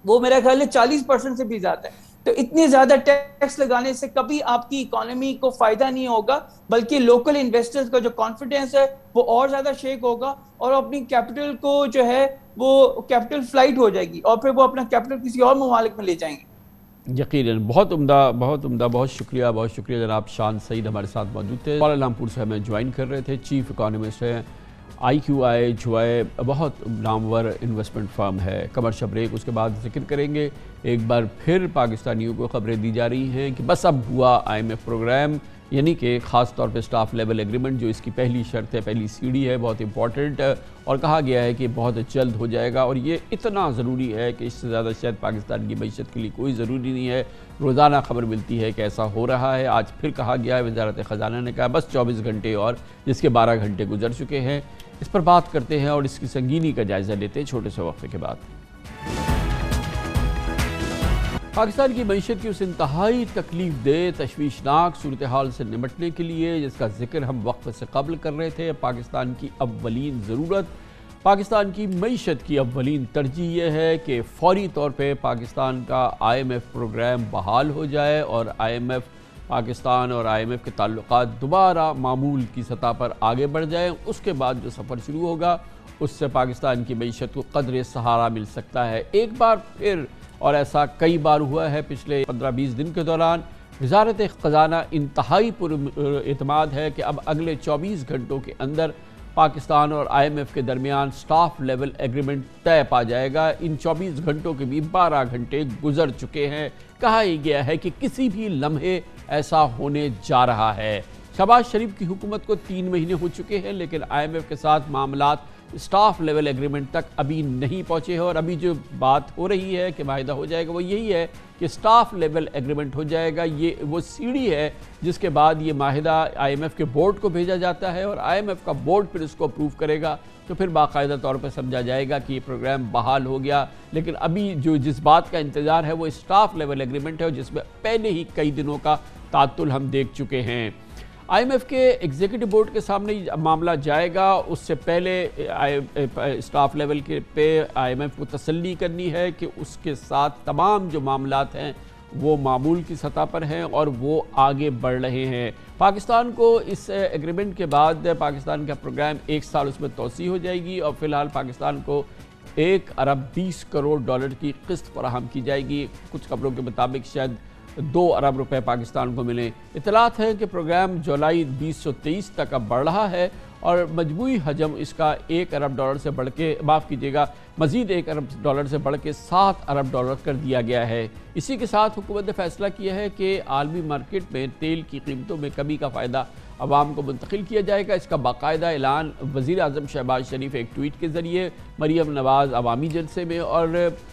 وہ میرا خیال ہے 40% سے بھی زیادہ ہے. تو اتنی زیادہ ٹیکس لگانے سے کبھی آپ کی اکانومی کو فائدہ نہیں ہوگا، بلکہ لوکل انویسٹرز کا جو کانفیڈنس ہے وہ اور زیادہ شیک ہوگا، اور اپنی کیپٹل کو جو ہے وہ کیپٹل فلائٹ ہو جائے گی، اور پھر وہ اپنا کیپٹل کسی اور ممالک میں لے جائیں گے. یقیناً بہت عمدہ، بہت شکریہ جناب شان سعید ہمارے ساتھ موجود تھے. کوالالمپور سے ہمیں جوائن کر رہے تھے. چیف اکانومسٹ ہیں IQI، جو ہے بہت نامور انویسٹمنٹ فرم ہے. کمرشل بریک، اس کے بعد ذکر کریں گے. ایک بار پھر پاکستانیوں کو خبریں دی جا رہی ہیں کہ بس اب ہوا IMF پروگرام، یعنی کہ خاص طور پہ سٹاف لیول ایگریمنٹ جو اس کی پہلی شرط ہے، پہلی سیڑھی ہے، بہت امپورٹنٹ، اور کہا گیا ہے کہ بہت جلد ہو جائے گا. اور یہ اتنا ضروری ہے کہ اس سے زیادہ شاید پاکستان کی معیشت کے لیے کوئی ضروری نہیں ہے. روزانہ خبر ملتی ہے کہ ایسا ہو رہا ہے. آج پھر کہا گیا ہے، وزارت خزانہ نے کہا بس 24 گھنٹے اور، جس کے 12 گھنٹے گزر چکے ہیں. اس پر بات کرتے ہیں اور اس کی سنگینی کا جائزہ لیتے ہیں چھوٹے سے وقفے کے بعد. پاکستان کی معیشت کی اس انتہائی تکلیف دہ، تشویشناک صورتحال سے نمٹنے کے لیے جس کا ذکر ہم وقفے سے قبل کر رہے تھے، پاکستان کی اولین ضرورت، پاکستان کی معیشت کی اولین ترجیح یہ ہے کہ فوری طور پہ پاکستان کا IMF پروگرام بحال ہو جائے اور پاکستان اور IMF کے تعلقات دوبارہ معمول کی سطح پر آگے بڑھ جائیں. اس کے بعد جو سفر شروع ہوگا اس سے پاکستان کی معیشت کو قدرے سہارا مل سکتا ہے. ایک بار پھر، اور ایسا کئی بار ہوا ہے پچھلے 15-20 دن کے دوران، وزارت خزانہ انتہائی پر اعتماد ہے کہ اب اگلے 24 گھنٹوں کے اندر پاکستان اور IMF کے درمیان سٹاف لیول ایگریمنٹ طے پا جائے گا. ان 24 گھنٹوں کے بھی 12 گھنٹے گزر چکے ہیں. کہا ہی گیا ہے کہ کسی بھی لمحے ایسا ہونے جا رہا ہے. شہباز شریف کی حکومت کو 3 مہینے ہو چکے ہیں، لیکن IMF کے ساتھ معاملات سٹاف لیول ایگریمنٹ تک ابھی نہیں پہنچے ہیں. اور ابھی جو بات ہو رہی ہے کہ معاہدہ ہو جائے گا وہ یہی ہے کہ سٹاف لیول ایگریمنٹ ہو جائے گا. یہ وہ سیڑھی ہے جس کے بعد یہ معاہدہ IMF کے بورڈ کو بھیجا جاتا ہے، اور IMF کا بورڈ پھر اس کو اپروو کرے گا. تو پھر باقاعدہ طور پہ سمجھا جائے گا کہ یہ پروگرام بحال ہو گیا. لیکن ابھی جس بات کا انتظار ہے وہ سٹاف لیول ایگریمنٹ ہے، جس میں پہلے ہی کئی دنوں کا تعطل ہم دیکھ چکے ہیں. IMF کے ایگزیکٹو بورڈ کے سامنے معاملہ جائے گا. اس سے پہلے سٹاف لیول کے پہ IMF کو تسلی کرنی ہے کہ اس کے ساتھ تمام جو معاملات ہیں وہ معمول کی سطح پر ہیں اور وہ آگے بڑھ رہے ہیں. پاکستان کو اس ایگریمنٹ کے بعد پاکستان کا پروگرام 1 سال اس میں توسیع ہو جائے گی، اور فی الحال پاکستان کو 1 ارب 20 کروڑ ڈالر کی قسط فراہم کی جائے گی. کچھ خبروں کے مطابق شاید 2 ارب روپے پاکستان کو ملیں. اطلاعات ہیں کہ پروگرام جولائی 2023 تک اب بڑھ رہا ہے اور مجموعی حجم اس کا 1 ارب ڈالر سے بڑھ کے مزید 1 ارب ڈالر سے بڑھ کے 7 ارب ڈالر کر دیا گیا ہے. اسی کے ساتھ حکومت نے فیصلہ کیا ہے کہ عالمی مارکیٹ میں تیل کی قیمتوں میں کمی کا فائدہ عوام کو منتقل کیا جائے گا. اس کا باقاعدہ اعلان وزیر اعظم شہباز شریف ایک ٹویٹ کے ذریعے مریم نواز عوامی جلسے میں اور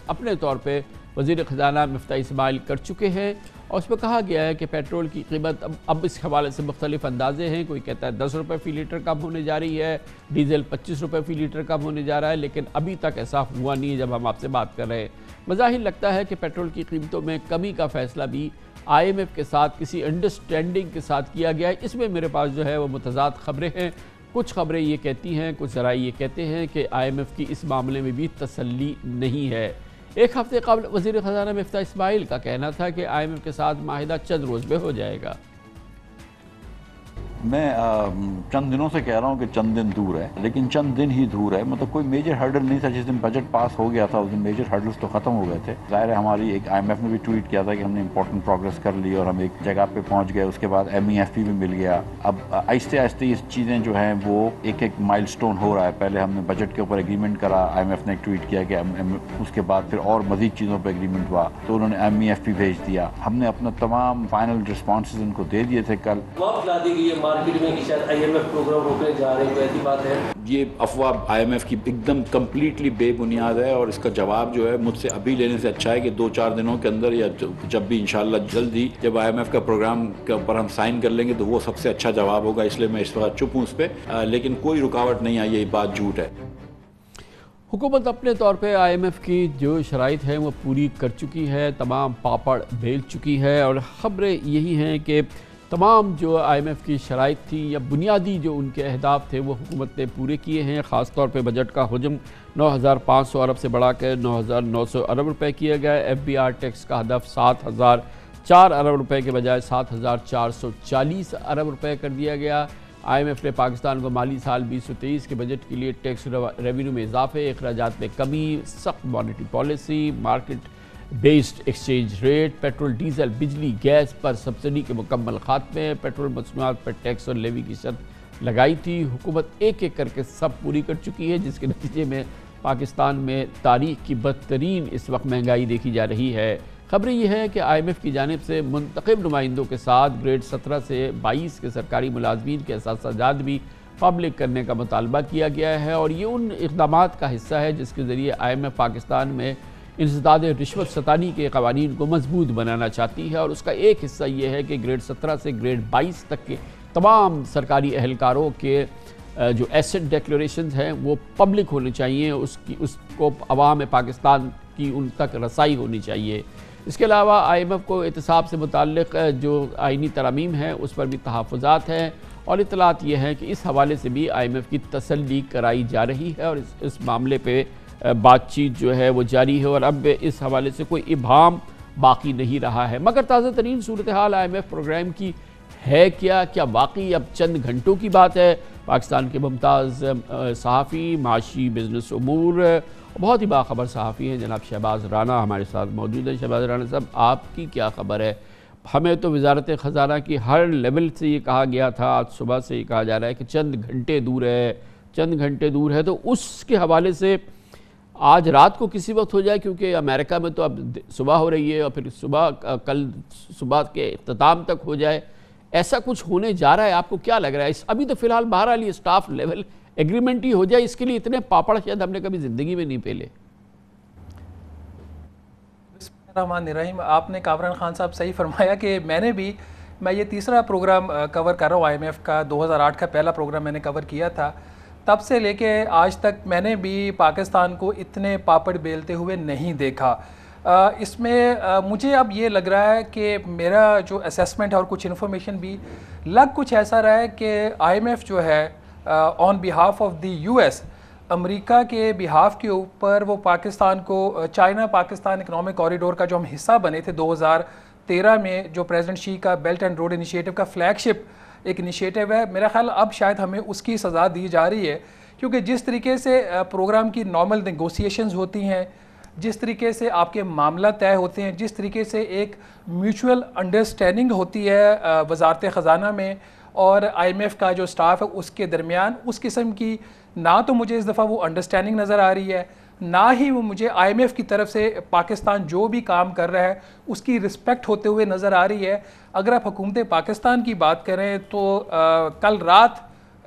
اپنے طور پہ وزیر خزانہ مفتاح اسماعیل کر چکے ہیں. اور اس میں کہا گیا ہے کہ پیٹرول کی قیمت اب اس حوالے سے مختلف اندازے ہیں. کوئی کہتا ہے 10 روپے فی لیٹر کم ہونے جا رہی ہے, ڈیزل 25 روپے فی لیٹر کم ہونے جا رہا ہے, لیکن ابھی تک ایسا ہوا نہیں ہے جب ہم آپ سے بات کر رہے ہیں. بظاہر لگتا ہے کہ پیٹرول کی قیمتوں میں کمی کا فیصلہ بھی IMF کے ساتھ کسی انڈرسٹینڈنگ کے ساتھ کیا گیا ہے. اس میں میرے پاس جو ہے وہ متضاد خبریں ہیں. کچھ خبریں یہ کہتی ہیں, کچھ ذرائع یہ کہتے ہیں کہ IMF کی اس معاملے میں بھی تسلی نہیں ہے. ایک ہفتے قبل وزیر خزانہ مفتاح اسماعیل کا کہنا تھا کہ IMF کے ساتھ معاہدہ چند روز میں ہو جائے گا. میں چند دنوں سے کہہ رہا ہوں کہ چند دن دور ہے, لیکن چند دن ہی دور ہے. مطلب کوئی میجر ہرڈل نہیں تھا. جس دن بجٹ پاس ہو گیا تھا اس دن میجر ہرڈلز تو ختم ہو گئے تھے. ظاہر ہے ہماری ایک IMF نے بھی ٹویٹ کیا تھا کہ ہم نے امپورٹنٹ پروگرس کر لی اور ہم ایک جگہ پہ پہنچ گئے. اس کے بعد MEFP بھی مل گیا. اب آہستہ آہستہ یہ چیزیں جو ہیں وہ ایک ایک مائل سٹون ہو رہا ہے. پہلے ہم نے بجٹ کے اوپر ایگریمنٹ کرا, IMF نے ایک ٹویٹ کیا کہ اس کے بعد پھر اور مزید چیزوں پہ ایگریمنٹ ہوا تو انہوں نے MEFP بھیج دیا. ہم نے اپنا تمام فائنل رسپانسز ان کو دے دیے تھے. کل مارکیٹ میں IMF پروگرام روکنے جا رہے ہیں, تو ایسی بات ہے. یہ افواہ IMF کی ایک دم کمپلیٹلی بے بنیاد ہے اور اس کا جواب جو ہے مجھ سے ابھی لینے سے اچھا ہے کہ 2-4 دنوں کے اندر یا جب بھی انشاءاللہ جلدی جب IMF کا پروگرام کے اوپر ہم سائن کر لیں گے تو وہ سب سے اچھا جواب ہوگا. اس لیے میں اس وقت چپ ہوں اس پہ, لیکن کوئی رکاوٹ نہیں آئی. یہ بات جھوٹ ہے. حکومت اپنے طور پہ IMF کی جو شرائط ہیں وہ پوری کر چکی ہے, تمام پاپڑ بیل چکی ہے اور خبریں یہی ہیں کہ تمام جو IMF کی شرائط تھی یا بنیادی جو ان کے اہداف تھے وہ حکومت نے پورے کیے ہیں. خاص طور پہ بجٹ کا حجم 9,500 ارب سے بڑھا کر 9,900 ارب روپے کیا گیا ہے. FBR ٹیکس کا ہدف 7,004 ارب روپے کے بجائے 7,440 ارب روپے کر دیا گیا. IMF نے پاکستان کو مالی سال 2023 کے بجٹ کے لیے ٹیکس ریونیو میں اضافے, اخراجات میں کمی, سخت monetary policy, market based exchange rate, petrol diesel بجلی گیس پر سبسڈی کے مکمل خاتمے, پیٹرول مصنوعات پر ٹیکس اور لیوی کی شرط لگائی تھی. حکومت ایک ایک کر کے سب پوری کر چکی ہے, جس کے نتیجے میں پاکستان میں تاریخ کی بدترین اس وقت مہنگائی دیکھی جا رہی ہے. خبر یہ ہے کہ IMF کی جانب سے منتخب نمائندوں کے ساتھ گریڈ 17 سے 22 کے سرکاری ملازمین کے اثاثہ جات بھی پبلک کرنے کا مطالبہ کیا گیا ہے اور یہ ان اقدامات کا حصہ ہے جس کے ذریعے IMF پاکستان میں انسداد رشوت ستانی کے قوانین کو مضبوط بنانا چاہتی ہے. اور اس کا ایک حصہ یہ ہے کہ گریڈ 17 سے گریڈ 22 تک کے تمام سرکاری اہلکاروں کے جو ایسٹ ڈیکلیریشنز ہیں وہ پبلک ہونے چاہیے, اس کو عوام پاکستان کی ان تک رسائی ہونی چاہیے. اس کے علاوہ IMF کو احتساب سے متعلق جو آئینی ترامیم ہیں اس پر بھی تحفظات ہیں اور اطلاعات یہ ہیں کہ اس حوالے سے بھی IMF کی تسلی کرائی جا رہی ہے اور اس معاملے پہ بات چیت جو ہے وہ جاری ہے اور اب اس حوالے سے کوئی ابہام باقی نہیں رہا ہے. مگر تازہ ترین صورتحال IMF پروگرام کی ہے کیا واقعی اب چند گھنٹوں کی بات ہے؟ پاکستان کے ممتاز صحافی, معاشی بزنس امور, بہت ہی باخبر صحافی ہیں جناب شہباز رانا ہمارے ساتھ موجود ہیں. شہباز رانا صاحب, آپ کی کیا خبر ہے؟ ہمیں تو وزارت خزانہ کی ہر لیول سے یہ کہا گیا تھا, آج صبح سے یہ کہا جا رہا ہے کہ چند گھنٹے دور ہے, تو اس کے حوالے سے آج رات کو کسی وقت ہو جائے, کیونکہ امریکہ میں تو اب صبح ہو رہی ہے اور پھر کل صبح کے اختتام تک ہو جائے, ایسا کچھ ہونے جا رہا ہے؟ آپ کو کیا لگ رہا ہے؟ ابھی تو فی الحال بہرحال یہ اسٹاف لیول ایگریمنٹ ہی ہو جائے, اس کے لیے اتنے پاپڑ شاید ہم نے کبھی زندگی میں نہیں پھیلے. بسم اللہ الرحمن الرحیم. آپ نے کامران خان صاحب صحیح فرمایا کہ میں یہ تیسرا پروگرام کور کر رہا ہوں IMF کا. 2008 کا پہلا پروگرام میں نے کور کیا تھا. تب سے لے کے آج تک میں نے بھی پاکستان کو اتنے پاپڑ بیلتے ہوئے نہیں دیکھا. اس میں مجھے اب یہ لگ رہا ہے کہ میرا جو اسیسمنٹ ہے اور کچھ انفارمیشن بھی کچھ ایسا رہا ہے کہ IMF جو ہے آن بیہاف آف دی US, امریکہ کے بیہاف کے اوپر وہ پاکستان کو چائنا پاکستان اکنامک کوریڈور کا جو ہم حصہ بنے تھے 2013 میں, جو پریزیڈنٹ شی کا بیلٹ اینڈ روڈ انیشیٹو کا فلیگ شپ ایک انیشیٹو ہے, میرا خیال اب شاید ہمیں اس کی سزا دی جا رہی ہے کیونکہ جس طریقے سے پروگرام کی نارمل نیگوسیشنز ہوتی ہیں، جس طریقے سے آپ کے معاملہ طے ہوتے ہیں، جس طریقے سے ایک میوچول انڈرسٹینڈنگ ہوتی ہے وزارت خزانہ میں اور آئی ایم ایف کا جو سٹاف ہے اس کے درمیان، اس قسم کی نہ تو مجھے اس دفعہ وہ انڈرسٹینڈنگ نظر آ رہی ہے، نہ ہی وہ مجھے آئی ایم ایف کی طرف سے پاکستان جو بھی کام کر رہا ہے اس کی رسپیکٹ ہوتے ہوئے نظر آ رہی ہے۔ اگر آپ حکومت پاکستان کی بات کریں تو کل رات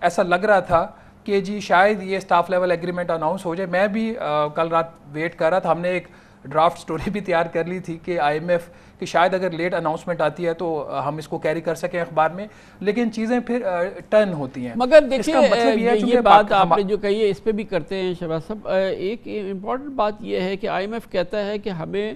ایسا لگ رہا تھا کہ جی شاید یہ سٹاف لیول ایگریمنٹ اناؤنس ہو جائے۔ میں بھی کل رات ویٹ کر رہا تھا، ہم نے ایک ڈرافٹ سٹوری بھی تیار کر لی تھی کہ آئی ایم ایف کہ شاید اگر لیٹ اناؤنسمنٹ آتی ہے تو ہم اس کو کیری کر سکیں اخبار میں، لیکن چیزیں پھر ٹرن ہوتی ہیں۔ مگر دیکھیں یہ بات آپ نے جو کہی ہے اس پہ بھی کرتے ہیں شہباز صاحب، ایک امپورٹنٹ بات یہ ہے کہ آئی ایم ایف کہتا ہے کہ ہمیں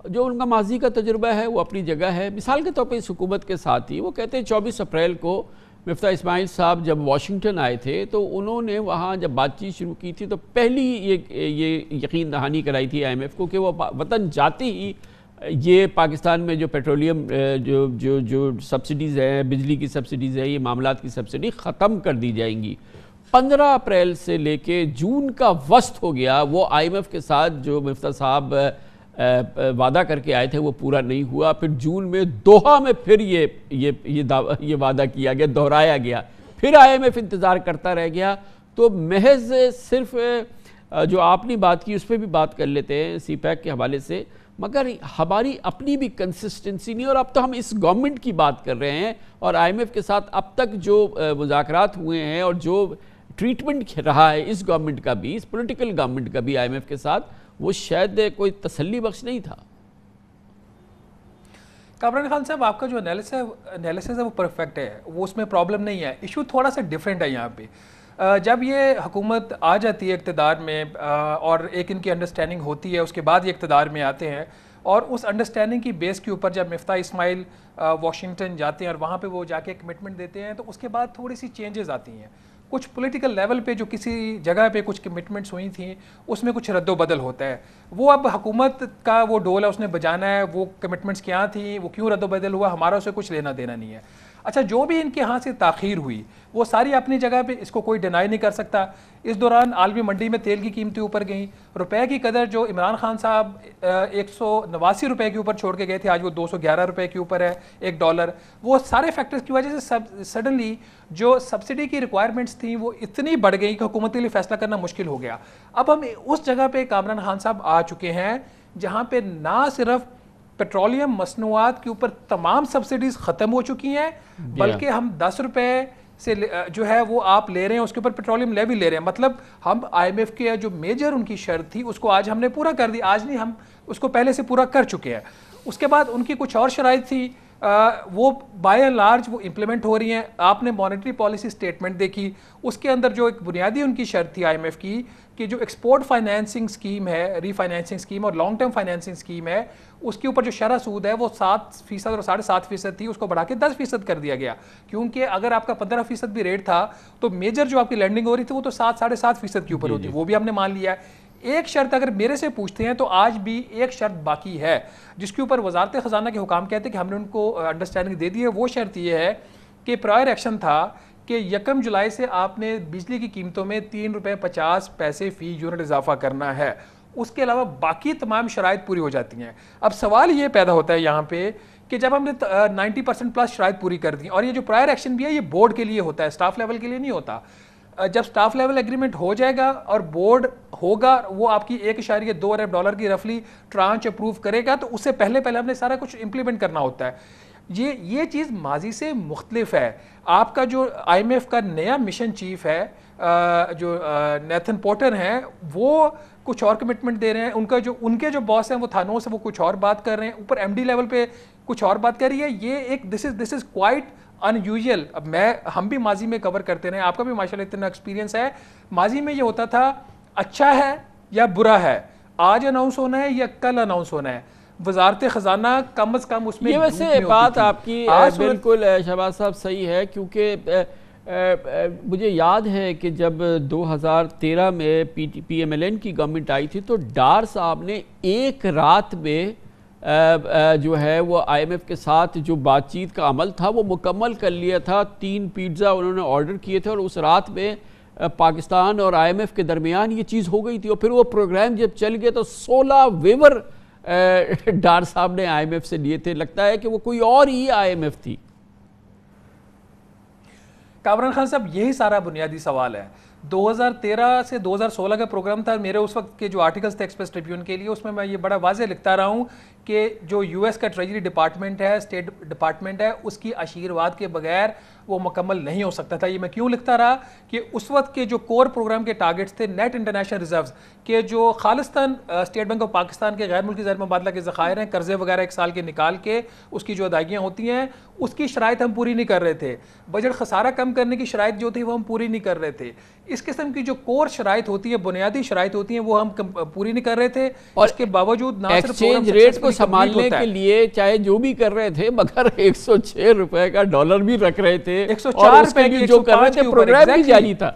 جو ان کا ماضی کا تجربہ ہے وہ اپنی جگہ ہے۔ مثال کے طور پہ اس حکومت کے ساتھ ہی وہ کہتے ہیں 24 اپریل کو مفتاح اسماعیل صاحب جب واشنگٹن آئے تھے تو انہوں نے وہاں جب بات چیت شروع کی تھی تو پہلی یہ یقین دہانی کرائی تھی آئی ایم ایف کو کہ وہ وطن جاتے ہی یہ پاکستان میں جو پیٹرولیم جو سبسڈیز ہیں، بجلی کی سبسڈیز ہیں، یہ معاملات کی سبسڈی ختم کر دی جائیں گی۔ 15 اپریل سے لے کے جون کا وسط ہو گیا، وہ آئی ایم ایف کے ساتھ جو مفتاح صاحب وعدہ کر کے آئے تھے وہ پورا نہیں ہوا۔ پھر جون میں دوحہ میں پھر یہ وعدہ کیا گیا، دہرایا گیا، پھر آئی ایم ایف انتظار کرتا رہ گیا۔ تو محض صرف جو آپ نے بات کی اس پہ بھی بات کر لیتے ہیں سی پیک کے حوالے سے، مگر ہماری اپنی بھی کنسسٹنسی نہیں، اور اب تو ہم اس گورنمنٹ کی بات کر رہے ہیں اور آئی ایم ایف کے ساتھ اب تک جو مذاکرات ہوئے ہیں اور جو ٹریٹمنٹ رہا ہے اس گورنمنٹ کا بھی، اس پولیٹیکل گورنمنٹ کا بھی آئی ایم ایف کے ساتھ، وہ شاید کوئی تسلی بخش نہیں تھا۔ کامران خان صاحب آپ کا جو انالیسس ہے وہ پرفیکٹ ہے، وہ اس میں پرابلم نہیں ہے، ایشو تھوڑا سا ڈیفرنٹ ہے یہاں پہ۔ جب یہ حکومت آ جاتی ہے اقتدار میں اور ایک ان کی انڈرسٹینڈنگ ہوتی ہے، اس کے بعد یہ اقتدار میں آتے ہیں اور اس انڈرسٹینڈنگ کی بیس کے اوپر جب مفتاح اسماعیل واشنگٹن جاتے ہیں اور وہاں پہ وہ جا کے کمٹمنٹ دیتے ہیں تو اس کے بعد تھوڑی سی چینجز آتی ہیں، کچھ پولیٹیکل لیول پہ جو کسی جگہ پہ کچھ کمٹمنٹس ہوئی تھیں اس میں کچھ رد و بدل ہوتا ہے۔ وہ اب حکومت کا وہ ڈول ہے، اس نے بجانا ہے، وہ کمٹمنٹس کیا تھیں، وہ کیوں رد و بدل ہوا، ہمارا اسے کچھ لینا دینا نہیں ہے۔ اچھا، جو بھی ان کے ہاں سے تاخیر ہوئی وہ ساری اپنی جگہ پہ، اس کو کوئی ڈینائی نہیں کر سکتا۔ اس دوران عالمی منڈی میں تیل کی قیمتیں اوپر گئیں، روپے کی قدر جو عمران خان صاحب 189 روپے کے اوپر چھوڑ کے گئے تھے آج وہ 211 روپے کے اوپر ہے ایک ڈالر۔ وہ سارے فیکٹرز کی وجہ سے سڈنلی جو سبسڈی کی ریکوائرمنٹس تھیں وہ اتنی بڑھ گئی کہ حکومت کے لیے فیصلہ کرنا مشکل ہو گیا۔ اب ہم اس جگہ پہ کامران خان صاحب آ چکے ہیں جہاں پہ نہ صرف پیٹرولیم مصنوعات کے اوپر تمام سبسڈیز ختم ہو چکی ہیں بلکہ ہم 10 روپے سے جو ہے وہ آپ لے رہے ہیں، اس کے اوپر پیٹرولیم لیوی لے رہے ہیں۔ مطلب ہم آئی ایم ایف کے جو میجر ان کی شرط تھی اس کو آج ہم نے پورا کر دی، آج نہیں، ہم اس کو پہلے سے پورا کر چکے ہیں۔ اس کے بعد ان کی کچھ اور شرائط تھی، وہ بائی اینڈ لارج وہ امپلیمنٹ ہو رہی ہیں۔ آپ نے مانیٹری پالیسی سٹیٹمنٹ دیکھی، اس کے اندر جو ایک بنیادی ان کی شرط تھی آئی ایم ایف کی کہ جو ایکسپورٹ فائنینسنگ اسکیم ہے، ری فائنینسنگ اسکیم اور لانگ ٹرم فائنینسنگ اسکیم ہے، اس کے اوپر جو شرح سود ہے وہ 7% اور 7.5% تھی، اس کو بڑھا کے 10% کر دیا گیا، کیونکہ اگر آپ کا 15% بھی ریٹ تھا تو میجر جو آپ کی لینڈنگ ہو رہی تھی وہ تو 7.5% کے اوپر ہوتی، وہ بھی ہم نے مان لیا ہے۔ ایک شرط اگر میرے سے پوچھتے ہیں تو آج بھی ایک شرط باقی ہے جس کے اوپر وزارت خزانہ کے حکام کہتے ہیں کہ ہم نے ان کو انڈرسٹینڈنگ دے دی ہے۔ وہ شرط یہ ہے کہ پرائر ایکشن تھا کہ 1 جولائی سے آپ نے بجلی کی قیمتوں میں 3.50 روپے فی یونٹ اضافہ کرنا ہے، اس کے علاوہ باقی تمام شرائط پوری ہو جاتی ہیں۔ اب سوال یہ پیدا ہوتا ہے یہاں پہ کہ جب ہم نے 90% پلس شرائط پوری کر دی، اور یہ جو پرائر ایکشن بھی ہے یہ بورڈ کے لیے ہوتا ہے، اسٹاف لیول کے لیے نہیں ہوتا۔ جب سٹاف لیول ایگریمنٹ ہو جائے گا اور بورڈ ہوگا، وہ آپ کی 1.2 ارب ڈالر کی رفلی ٹرانچ اپروو کرے گا، تو اس سے پہلے ہم نے سارا کچھ امپلیمنٹ کرنا ہوتا ہے۔ یہ چیز ماضی سے مختلف ہے۔ آپ کا جو آئی ایم ایف کا نیا مشن چیف ہے جو نیتھن پورٹر ہیں، وہ کچھ اور کمٹمنٹ دے رہے ہیں، ان کے جو باس ہیں وہ تھانوں سے وہ کچھ اور بات کر رہے ہیں، اوپر ایم ڈی لیول پہ کچھ اور بات کر رہی ہے۔ یہ ایک دس از کوائٹ ان یوزل۔ اب ہم بھی ماضی میں کور کرتے رہے، آپ کا بھی ماشاءاللہ اتنا ایکسپیرینس ہے۔ ماضی میں یہ ہوتا تھا اچھا ہے یا برا ہے، آج اناؤنس ہونا ہے یا کل اناؤنس ہونا ہے، وزارت خزانہ کم از کم اس میں یہ ویسے بات آپ کی بالکل شہباز صاحب صحیح ہے، کیونکہ مجھے یاد ہے کہ جب 2013 میں پی ایم ایل این کی گورنمنٹ آئی تھی تو ڈار صاحب نے ایک رات میں جو ہے وہ آئی ایم ایف کے ساتھ جو بات چیت کا عمل تھا وہ مکمل کر لیا تھا۔ 3 پیزا انہوں نے آرڈر کیے تھے اور اس رات میں پاکستان اور IMF کے درمیان یہ چیز ہو گئی تھی، اور پھر وہ پروگرام جب چل گئے تو 16 ویور ڈار صاحب نے IMF سے لیے تھے. لگتا ہے کہ وہ کوئی اور ہی IMF تھی. کامران خان صاحب یہی سارا بنیادی سوال ہے. 2013 سے 2016 کا پروگرام تھا. میرے اس وقت کے جو آرٹیکلز تھے ایکسپریس ٹریبیون کے لیے، اس میں یہ بڑا واضح لکھتا رہا ہوں کہ جو US کا ٹریجری ڈپارٹمنٹ ہے، اسٹیٹ ڈپارٹمنٹ ہے، اس کی آشیرواد کے بغیر وہ مکمل نہیں ہو سکتا تھا. یہ میں کیوں لکھتا رہا کہ اس وقت کے جو کور پروگرام کے ٹارگٹس تھے، نیٹ انٹرنیشنل ریزروز کے جو خالصتاً اسٹیٹ بینک آف پاکستان کے غیر ملکی زر مبادلہ کے ذخائر ہیں، قرضے وغیرہ ایک سال کے نکال کے اس کی جو ادائیگیاں ہوتی ہیں، اس کی شرائط ہم پوری نہیں کر رہے تھے. بجٹ خسارہ کم کرنے کی شرائط جو تھی وہ ہم پوری نہیں کر رہے تھے. اس قسم کی جو کور شرائط ہوتی ہے، بنیادی شرائط ہوتی ہیں، وہ ہم پوری نہیں کر رہے تھے. اس کے باوجود نہ صرف ایکسچینج ریٹ کو سنبھالنے کے لیے چاہے جو بھی کر رہے تھے، مگر 106 روپے کا ڈالر بھی رکھ رہے تھے، 104 روپے کی جو کر رہے تھے پروگرام بھی جاری تھا.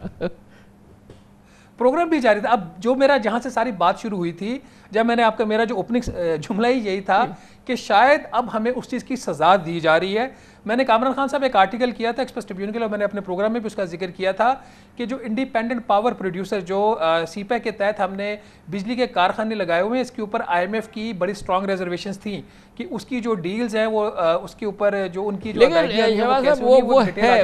پروگرام بھی جاری تھا. اب جو میرا جہاں سے ساری بات شروع ہوئی تھی، جب میں نے آپ کا میرا جو اوپننگ جملہ ہی یہی تھا کہ شاید اب ہمیں اس چیز کی سزا دی جا رہی ہے. میں نے کامران خان صاحب ایک آرٹیکل کیا تھا ایکسپریس ٹریبیون کے لیے، میں نے اپنے پروگرام میں بھی اس کا ذکر کیا تھا کہ جو انڈیپینڈنٹ پاور پروڈیوسر جو CPEC کے تحت ہم نے بجلی کے کارخانے لگائے ہوئے ہیں، اس کے اوپر IMF کی بڑی سٹرانگ ریزرویشنز تھیں کہ اس کی جو ڈیلز ہیں وہ اس کے اوپر جو ان کی جو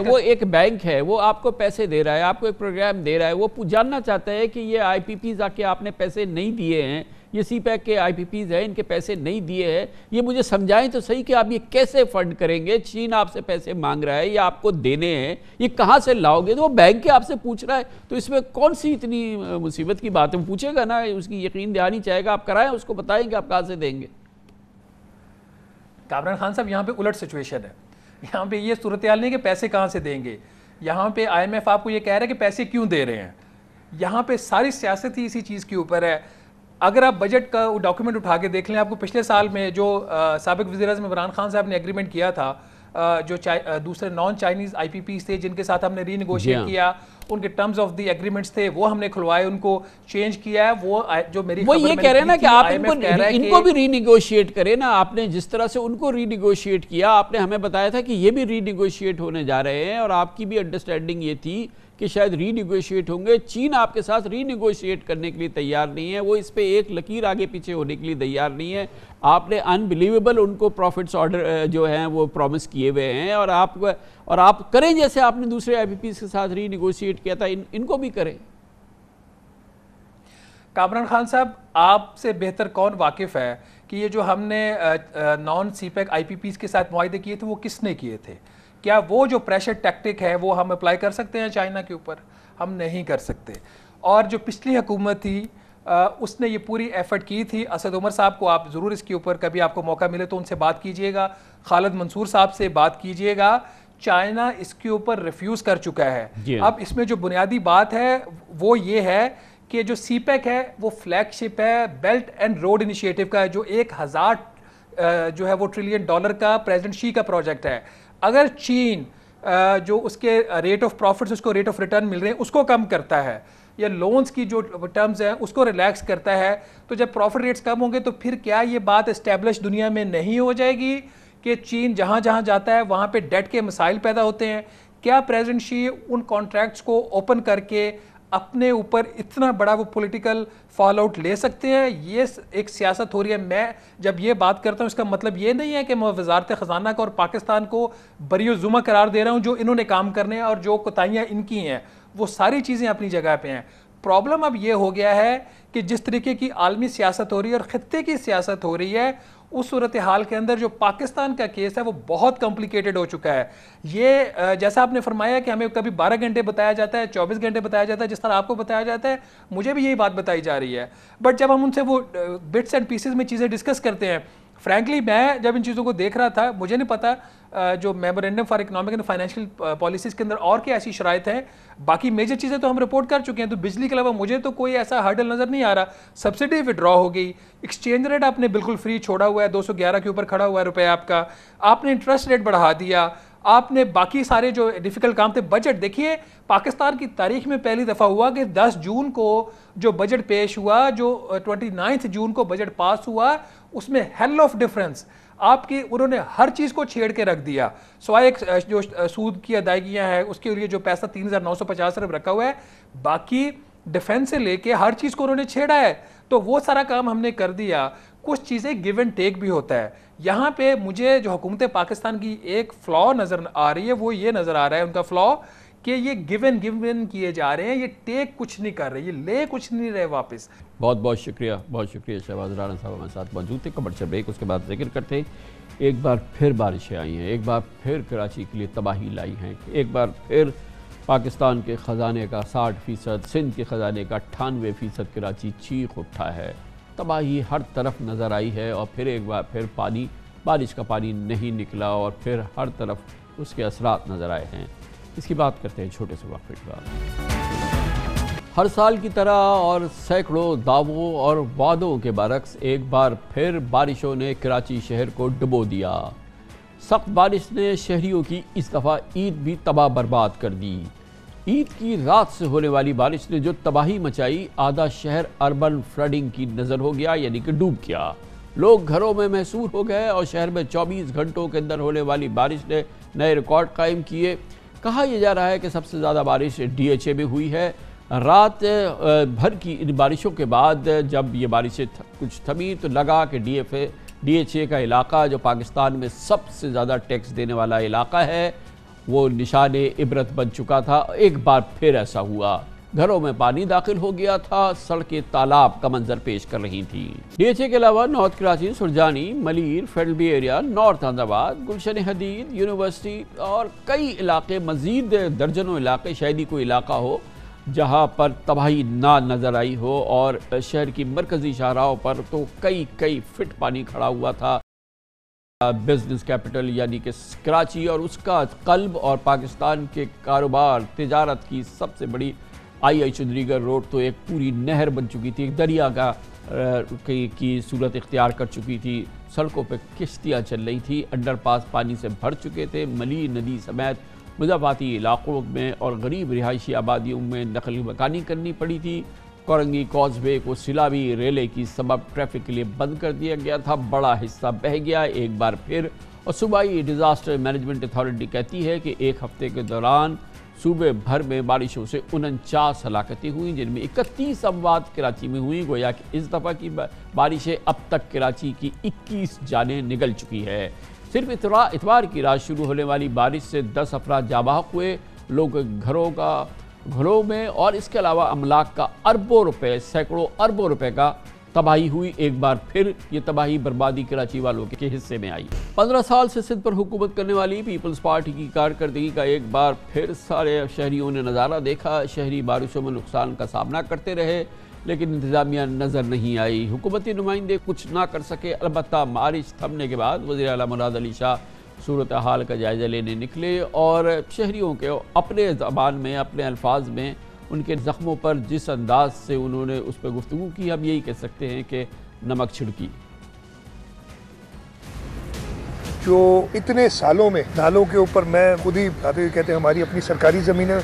وہ ایک بینک ہے، وہ آپ کو پیسے دے رہا ہے، آپ کو ایک پروگرام دے رہا ہے، وہ جاننا چاہتا ہے کہ یہ IPPs آ کے آپ نے پیسے نہیں دیے ہیں، یہ CPEC کے IPPs ہیں، ان کے پیسے نہیں دیے ہیں، یہ مجھے سمجھائیں تو صحیح کہ آپ یہ کیسے فنڈ کریں گے؟ چین آپ سے پیسے مانگ رہا ہے یا آپ کو دینے ہیں، یہ کہاں سے لاؤ گے؟ تو وہ بینک کے آپ سے پوچھ رہا ہے، تو اس میں کون سی اتنی مصیبت کی بات ہے؟ پوچھے گا نا، اس کی یقین دہانی چاہے گا، آپ کرائیں، اس کو بتائیں کہ آپ کہاں سے دیں گے. کامران خان صاحب یہاں پہ الٹ سچویشن ہے. یہاں پہ یہ صورتحال نہیں کہ پیسے کہاں سے دیں گے. یہاں پہ IMF آپ کو یہ کہہ رہا ہے کہ پیسے کیوں دے رہے ہیں. یہاں پہ ساری سیاست ہی اسی چیز کے اوپر ہے. اگر آپ بجٹ کا ڈاکیومنٹ اٹھا کے دیکھ لیں، آپ کو پچھلے سال میں جو سابق وزیر اعظم عمران خان صاحب نے ایگریمنٹ کیا تھا، جو دوسرے نان چائنیز IPPs تھے جن کے ساتھ ہم نے ری نیگوشیٹ کیا، ان کے ٹرمز آف دی ایگریمنٹس تھے، وہ ہم نے کھلوائے، ان کو چینج کیا ہے. وہ جو میری وہ یہ کہہ رہے ہیں نا کہ آپ ان کو بھی ری نیگوشیٹ کریں نا. آپ نے جس طرح سے ان کو ری نیگوشیٹ کیا، آپ نے ہمیں بتایا تھا کہ یہ بھی ری نیگوشیٹ ہونے جا رہے ہیں، اور آپ کی بھی انڈرسٹینڈنگ یہ تھی کہ شاید ری نیگوشیٹ ہوں گے. چین آپ کے ساتھ ری نیگوشیٹ کرنے کے لیے تیار نہیں ہے، وہ اس پہ ایک لکیر آگے پیچھے ہونے کے لیے تیار نہیں ہے. آپ نے انبلیویبل ان کو پروفٹس آرڈر جو ہیں وہ پرومس کیے ہوئے ہیں، اور آپ کریں جیسے آپ نے دوسرے IPPs کے ساتھ ری نیگوشیٹ کیا تھا، ان کو بھی کریں. کامران خان صاحب آپ سے بہتر کون واقف ہے کہ یہ جو ہم نے نان CPEC IPPs کے ساتھ معاہدے کیے تھے وہ کس نے کیے تھے؟ کیا وہ جو پریشر ٹیکٹک ہے وہ ہم اپلائی کر سکتے ہیں چائنا کے اوپر؟ ہم نہیں کر سکتے. اور جو پچھلی حکومت تھی اس نے یہ پوری ایفرٹ کی تھی. اسد عمر صاحب کو آپ ضرور اس کے اوپر کبھی آپ کو موقع ملے تو ان سے بات کیجئے گا، خالد منصور صاحب سے بات کیجئے گا. چائنا اس کے اوپر ریفیوز کر چکا ہے. اب اس میں جو بنیادی بات ہے وہ یہ ہے کہ جو CPEC ہے وہ فلیگ شپ ہے بیلٹ اینڈ روڈ انیشیٹو کا، جو 1000 جو ہے وہ $1 ٹریلین کا پریزیڈنٹ شی کا پروجیکٹ ہے. اگر چین جو اس کے ریٹ آف پروفٹس، اس کو ریٹ آف ریٹرن مل رہے ہیں، اس کو کم کرتا ہے، یا لونز کی جو ٹرمز ہیں اس کو ریلیکس کرتا ہے، تو جب پروفٹ ریٹس کم ہوں گے تو پھر کیا یہ بات اسٹیبلش دنیا میں نہیں ہو جائے گی کہ چین جہاں جہاں جاتا ہے وہاں پہ ڈیٹ کے مسائل پیدا ہوتے ہیں؟ کیا پریزیڈنٹ شی ان کانٹریکٹس کو اوپن کر کے اپنے اوپر اتنا بڑا وہ پولیٹیکل فال آؤٹ لے سکتے ہیں؟ یہ ایک سیاست ہو رہی ہے. میں جب یہ بات کرتا ہوں اس کا مطلب یہ نہیں ہے کہ میں وزارت خزانہ کو اور پاکستان کو بری و ذمہ قرار دے رہا ہوں. جو انہوں نے کام کرنے ہیں اور جو کوتاہیاں ان کی ہیں وہ ساری چیزیں اپنی جگہ پہ ہیں. پرابلم اب یہ ہو گیا ہے کہ جس طریقے کی عالمی سیاست ہو رہی ہے اور خطے کی سیاست ہو رہی ہے، اس صورتحال کے اندر جو پاکستان کا کیس ہے وہ بہت کمپلیکیٹڈ ہو چکا ہے. یہ جیسا آپ نے فرمایا کہ ہمیں کبھی 12 گھنٹے بتایا جاتا ہے، 24 گھنٹے بتایا جاتا ہے، جس طرح آپ کو بتایا جاتا ہے مجھے بھی یہی بات بتائی جا رہی ہے. بٹ جب ہم ان سے وہ بٹس اینڈ پیسز میں چیزیں ڈسکس کرتے ہیں، فرینکلی میں جب ان چیزوں کو دیکھ رہا تھا مجھے نہیں پتا جو memorandum for economic and financial policies کے اندر اور کیا ایسی شرائط ہیں. باقی میجر چیزیں تو ہم رپورٹ کر چکے ہیں، تو بجلی کے علاوہ مجھے تو کوئی ایسا ہرڈل نظر نہیں آ رہا. سبسڈی وڈرا ہو گئی، ایکسچینج ریٹ آپ نے بالکل فری چھوڑا ہوا ہے، 211 کے اوپر کھڑا ہوا ہے روپے آپ کا، آپ نے انٹرسٹ ریٹ بڑھا دیا، آپ نے باقی سارے جو ڈیفیکلٹ کام تھے. بجٹ دیکھیے پاکستان کی تاریخ میں پہلی دفعہ ہوا کہ 10 جون کو جو بجٹ پیش ہوا، جو 29 جون کو بجٹ پاس ہوا، اس میں ہیل آف ڈفرنس. آپ کی انہوں نے ہر چیز کو چھیڑ کے رکھ دیا، سوائے ایک جو سود کی ادائیگیاں ہیں اس کے لیے جو پیسہ 3950 ارب رکھا ہوا ہے، باقی ڈیفنس سے لے کے ہر چیز کو انہوں نے چھیڑا ہے. تو وہ سارا کام ہم نے کر دیا. کچھ چیزیں گیو اینڈ ٹیک بھی ہوتا ہے. یہاں پہ مجھے جو حکومت پاکستان کی ایک فلا نظر آ رہی ہے وہ یہ نظر آ رہا ہے ان کا فلا کہ یہ گیو اینڈ کیے جا رہے ہیں، یہ ٹیک کچھ نہیں کر رہے، یہ لے کچھ نہیں رہے واپس. بہت بہت شکریہ شہباز رانا صاحب ہمارے ساتھ موجود تھے. کمرشل بریک اس کے بعد ذکر کرتے ہیں. ایک بار پھر بارشیں آئی ہیں، ایک بار پھر کراچی کے لیے تباہی لائی ہیں، ایک بار پھر پاکستان کے خزانے کا 60%، سندھ کے خزانے کا 98% کراچی چیخ اٹھا ہے. تباہی ہر طرف نظر آئی ہے اور پھر ایک بار پھر بارش کا پانی نہیں نکلا اور پھر ہر طرف اس کے اثرات نظر آئے ہیں. اس کی بات کرتے ہیں چھوٹے سے وقفے کے بعد. ہر سال کی طرح اور سینکڑوں دعووں اور وعدوں کے برعکس ایک بار پھر بارشوں نے کراچی شہر کو ڈبو دیا. سخت بارش نے شہریوں کی اس دفعہ عید بھی تباہ برباد کر دی. عید کی رات سے ہونے والی بارش نے جو تباہی مچائی، آدھا شہر اربن فلڈنگ کی نظر ہو گیا، یعنی کہ ڈوب گیا. لوگ گھروں میں محصور ہو گئے اور شہر میں 24 گھنٹوں کے اندر ہونے والی بارش نے نئے ریکارڈ قائم کیے. کہا یہ جا رہا ہے کہ سب سے زیادہ بارش ڈی ایچ اے میں ہوئی ہے. رات بھر کی ان بارشوں کے بعد جب یہ بارشیں کچھ تھمی تو لگا کہ ڈی ایچ اے کا علاقہ جو پاکستان میں سب سے زیادہ ٹیکس دینے والا علاقہ ہے وہ نشان عبرت بن چکا تھا. ایک بار پھر ایسا ہوا، گھروں میں پانی داخل ہو گیا تھا، سڑکیں تالاب کا منظر پیش کر رہی تھیں. ڈی ایچ اے کے علاوہ north Karachi, Surjani, Malir, federal B area, north Ahmedabad, Gulshan Hadeed, university اور کئی علاقے، مزید درجنوں علاقے، شاید ہی کوئی علاقہ ہو جہاں پر تباہی نہ نظر آئی ہو. اور شہر کی مرکزی شاہراہوں پر تو کئی فٹ پانی کھڑا ہوا تھا. بزنس کیپٹل یعنی کہ کراچی اور اس کا قلب اور پاکستان کے کاروبار تجارت کی سب سے بڑی آئی چندری گڑھ روڈ تو ایک پوری نہر بن چکی تھی، ایک دریا کی صورت اختیار کر چکی تھی. سڑکوں پہ کشتیاں چل رہی تھی، انڈر پاس پانی سے بھر چکے تھے. ملی ندی سمیت مضافاتی علاقوں میں اور غریب رہائشی آبادیوں میں نقل مکانی کرنی پڑی تھی. کورنگی کاز وے کو سیلابی ریلے کی سبب ٹریفک کے لیے بند کر دیا گیا تھا، بڑا حصہ بہہ گیا ایک بار پھر. اور صوبائی ڈیزاسٹر مینجمنٹ اتھارٹی کہتی ہے کہ ایک ہفتے کے دوران صوبے بھر میں بارشوں سے 49 ہلاکتیں ہوئیں، جن میں 31 اموات کراچی میں ہوئیں. گویا کہ اس دفعہ کی بارشیں اب تک کراچی کی 21 جانیں نگل چکی ہے. صرف اتوار کی رات شروع ہونے والی بارش سے 10 افراد جاں بحق ہوئے. لوگ گھروں میں اور اس کے علاوہ املاک کا اربوں روپے، سینکڑوں اربوں روپے کا تباہی ہوئی. ایک بار پھر یہ تباہی بربادی کراچی والوں کے حصے میں آئی. 15 سال سے سندھ پر حکومت کرنے والی پیپلز پارٹی کی کارکردگی کا ایک بار پھر سارے شہریوں نے نظارہ دیکھا. شہری بارشوں میں نقصان کا سامنا کرتے رہے لیکن انتظامیہ نظر نہیں آئی، حکومتی نمائندے کچھ نہ کر سکے. البتہ بارش تھمنے کے بعد وزیر اعلیٰ مراد علی شاہ صورتحال کا جائزہ لینے نکلے اور شہریوں کے اپنے زبان میں، اپنے الفاظ میں ان کے زخموں پر جس انداز سے انہوں نے اس پہ گفتگو کی، ہم یہی کہہ سکتے ہیں کہ نمک چھڑکی. جو اتنے سالوں میں نالوں کے اوپر، میں خود ہی کہتے ہیں ہماری اپنی سرکاری زمینیں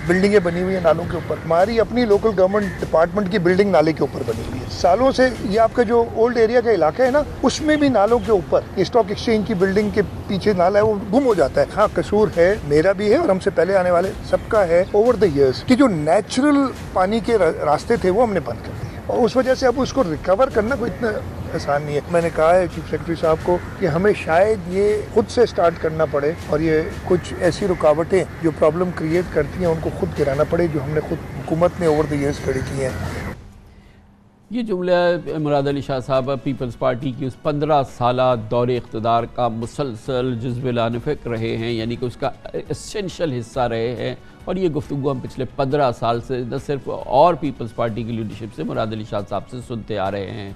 بلڈنگیں بنی ہوئی ہیں نالوں کے اوپر، ہماری اپنی لوکل گورنمنٹ ڈپارٹمنٹ کی بلڈنگ نالے کے اوپر بنی ہوئی ہے. سالوں سے یہ آپ کا جو اولڈ ایریا کا علاقہ ہے نا، اس میں بھی نالوں کے اوپر اسٹاک ایکسچینج کی بلڈنگ کے پیچھے نالا ہے وہ گم ہو جاتا ہے. ہاں قصور ہے میرا بھی ہے اور ہم سے پہلے آنے والے سب کا ہے اوور دا ایئرس کہ جو نیچرل پانی کے راستے تھے وہ ہم نے بند کر دیے اور اس وجہ سے اب اس کو ریکور کرنا کوئی اتنا آسان نہیں ہے. میں نے کہا ہے چیف سیکرٹری صاحب کو کہ ہمیں شاید یہ خود سے سٹارٹ کرنا پڑے اور یہ کچھ ایسی رکاوٹیں جو پرابلم کریٹ کرتی ہیں ان کو خود گرانا پڑے جو ہم نے خود حکومت نے اوور دی ایئرز کھڑی کی ہیں. یہ جملہ مراد علی شاہ صاحب پیپلز پارٹی کی اس 15 سالہ دور اقتدار کا مسلسل جذب لانفق رہے ہیں، یعنی کہ اس کا اسینشل حصہ رہے ہیں. اور یہ گفتگو ہم پچھلے 15 سال سے نہ صرف اور پیپلز پارٹی کی لیڈرشپ سے مراد علی شاہ صاحب سے سنتے آ رہے ہیں.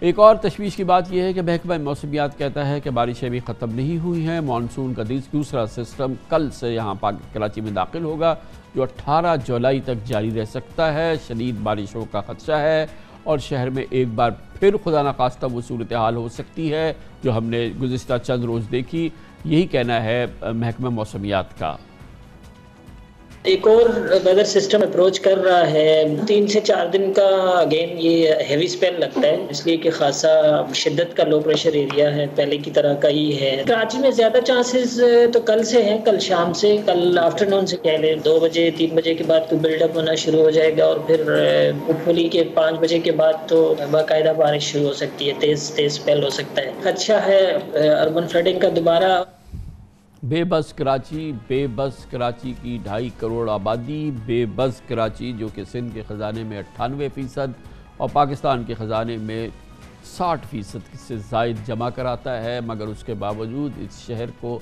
ایک اور تشویش کی بات یہ ہے کہ محکمہ موسمیات کہتا ہے کہ بارشیں بھی ختم نہیں ہوئی ہیں. مانسون کا دوسرا سسٹم کل سے یہاں کراچی میں داخل ہوگا جو 18 جولائی تک جاری رہ سکتا ہے. شدید بارشوں کا خدشہ ہے اور شہر میں ایک بار پھر خدا نخواستہ وہ صورتحال ہو سکتی ہے جو ہم نے گزشتہ چند روز دیکھی. یہی کہنا ہے محکمہ موسمیات کا. ایک اور ویدر سسٹم اپروچ کر رہا ہے 3 سے 4 دن کا. اگین یہ ہیوی سپیل لگتا ہے اس لیے کہ خاصا شدت کا لو پریشر ایریا ہے, پہلے کی طرح کا ہی ہے. کراچی میں زیادہ چانسز تو کل سے ہیں, کل شام سے, کل آفٹرنون سے کہہ لیں 2 بجے 3 بجے کے بعد تو بلڈ اپ ہونا شروع ہو جائے گا, اور پھر ہوپ فلی کے 5 بجے کے بعد تو باقاعدہ بارش شروع ہو سکتی ہے, تیز سپیل ہو سکتا ہے. خدشہ ہے اربن فلڈنگ کا دوبارہ. بے بس کراچی, بے بس کراچی کی 2.5 کروڑ آبادی, بے بس کراچی جو کہ سندھ کے خزانے میں 98% اور پاکستان کے خزانے میں 60% سے زائد جمع کراتا ہے, مگر اس کے باوجود اس شہر کو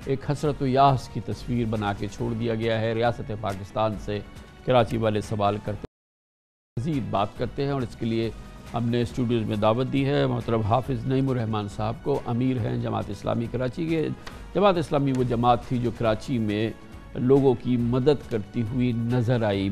ایک حسرت و یاس کی تصویر بنا کے چھوڑ دیا گیا ہے. ریاست پاکستان سے کراچی والے سوال کرتے ہیں, مزید بات کرتے ہیں, اور اس کے لیے ہم نے اسٹوڈیوز میں دعوت دی ہے محترم حافظ نعیم الرحمان صاحب کو. امیر ہیں جماعت اسلامی کراچی کے. جماعت اسلامی وہ جماعت تھی جو کراچی میں لوگوں کی مدد کرتی ہوئی نظر آئی.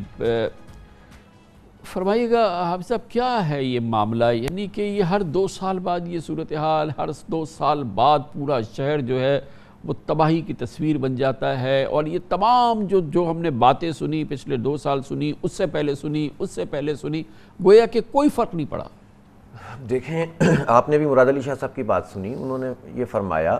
فرمائیے گا حافظ صاحب, کیا ہے یہ معاملہ؟ یعنی کہ یہ ہر 2 سال بعد یہ صورتحال, ہر 2 سال بعد پورا شہر جو ہے وہ تباہی کی تصویر بن جاتا ہے, اور یہ تمام جو ہم نے باتیں سنی پچھلے 2 سال سنی, اس سے پہلے سنی, اس سے پہلے سنی, گویا کہ کوئی فرق نہیں پڑا. دیکھیں, آپ نے بھی مراد علی شاہ صاحب کی بات سنی, انہوں نے یہ فرمایا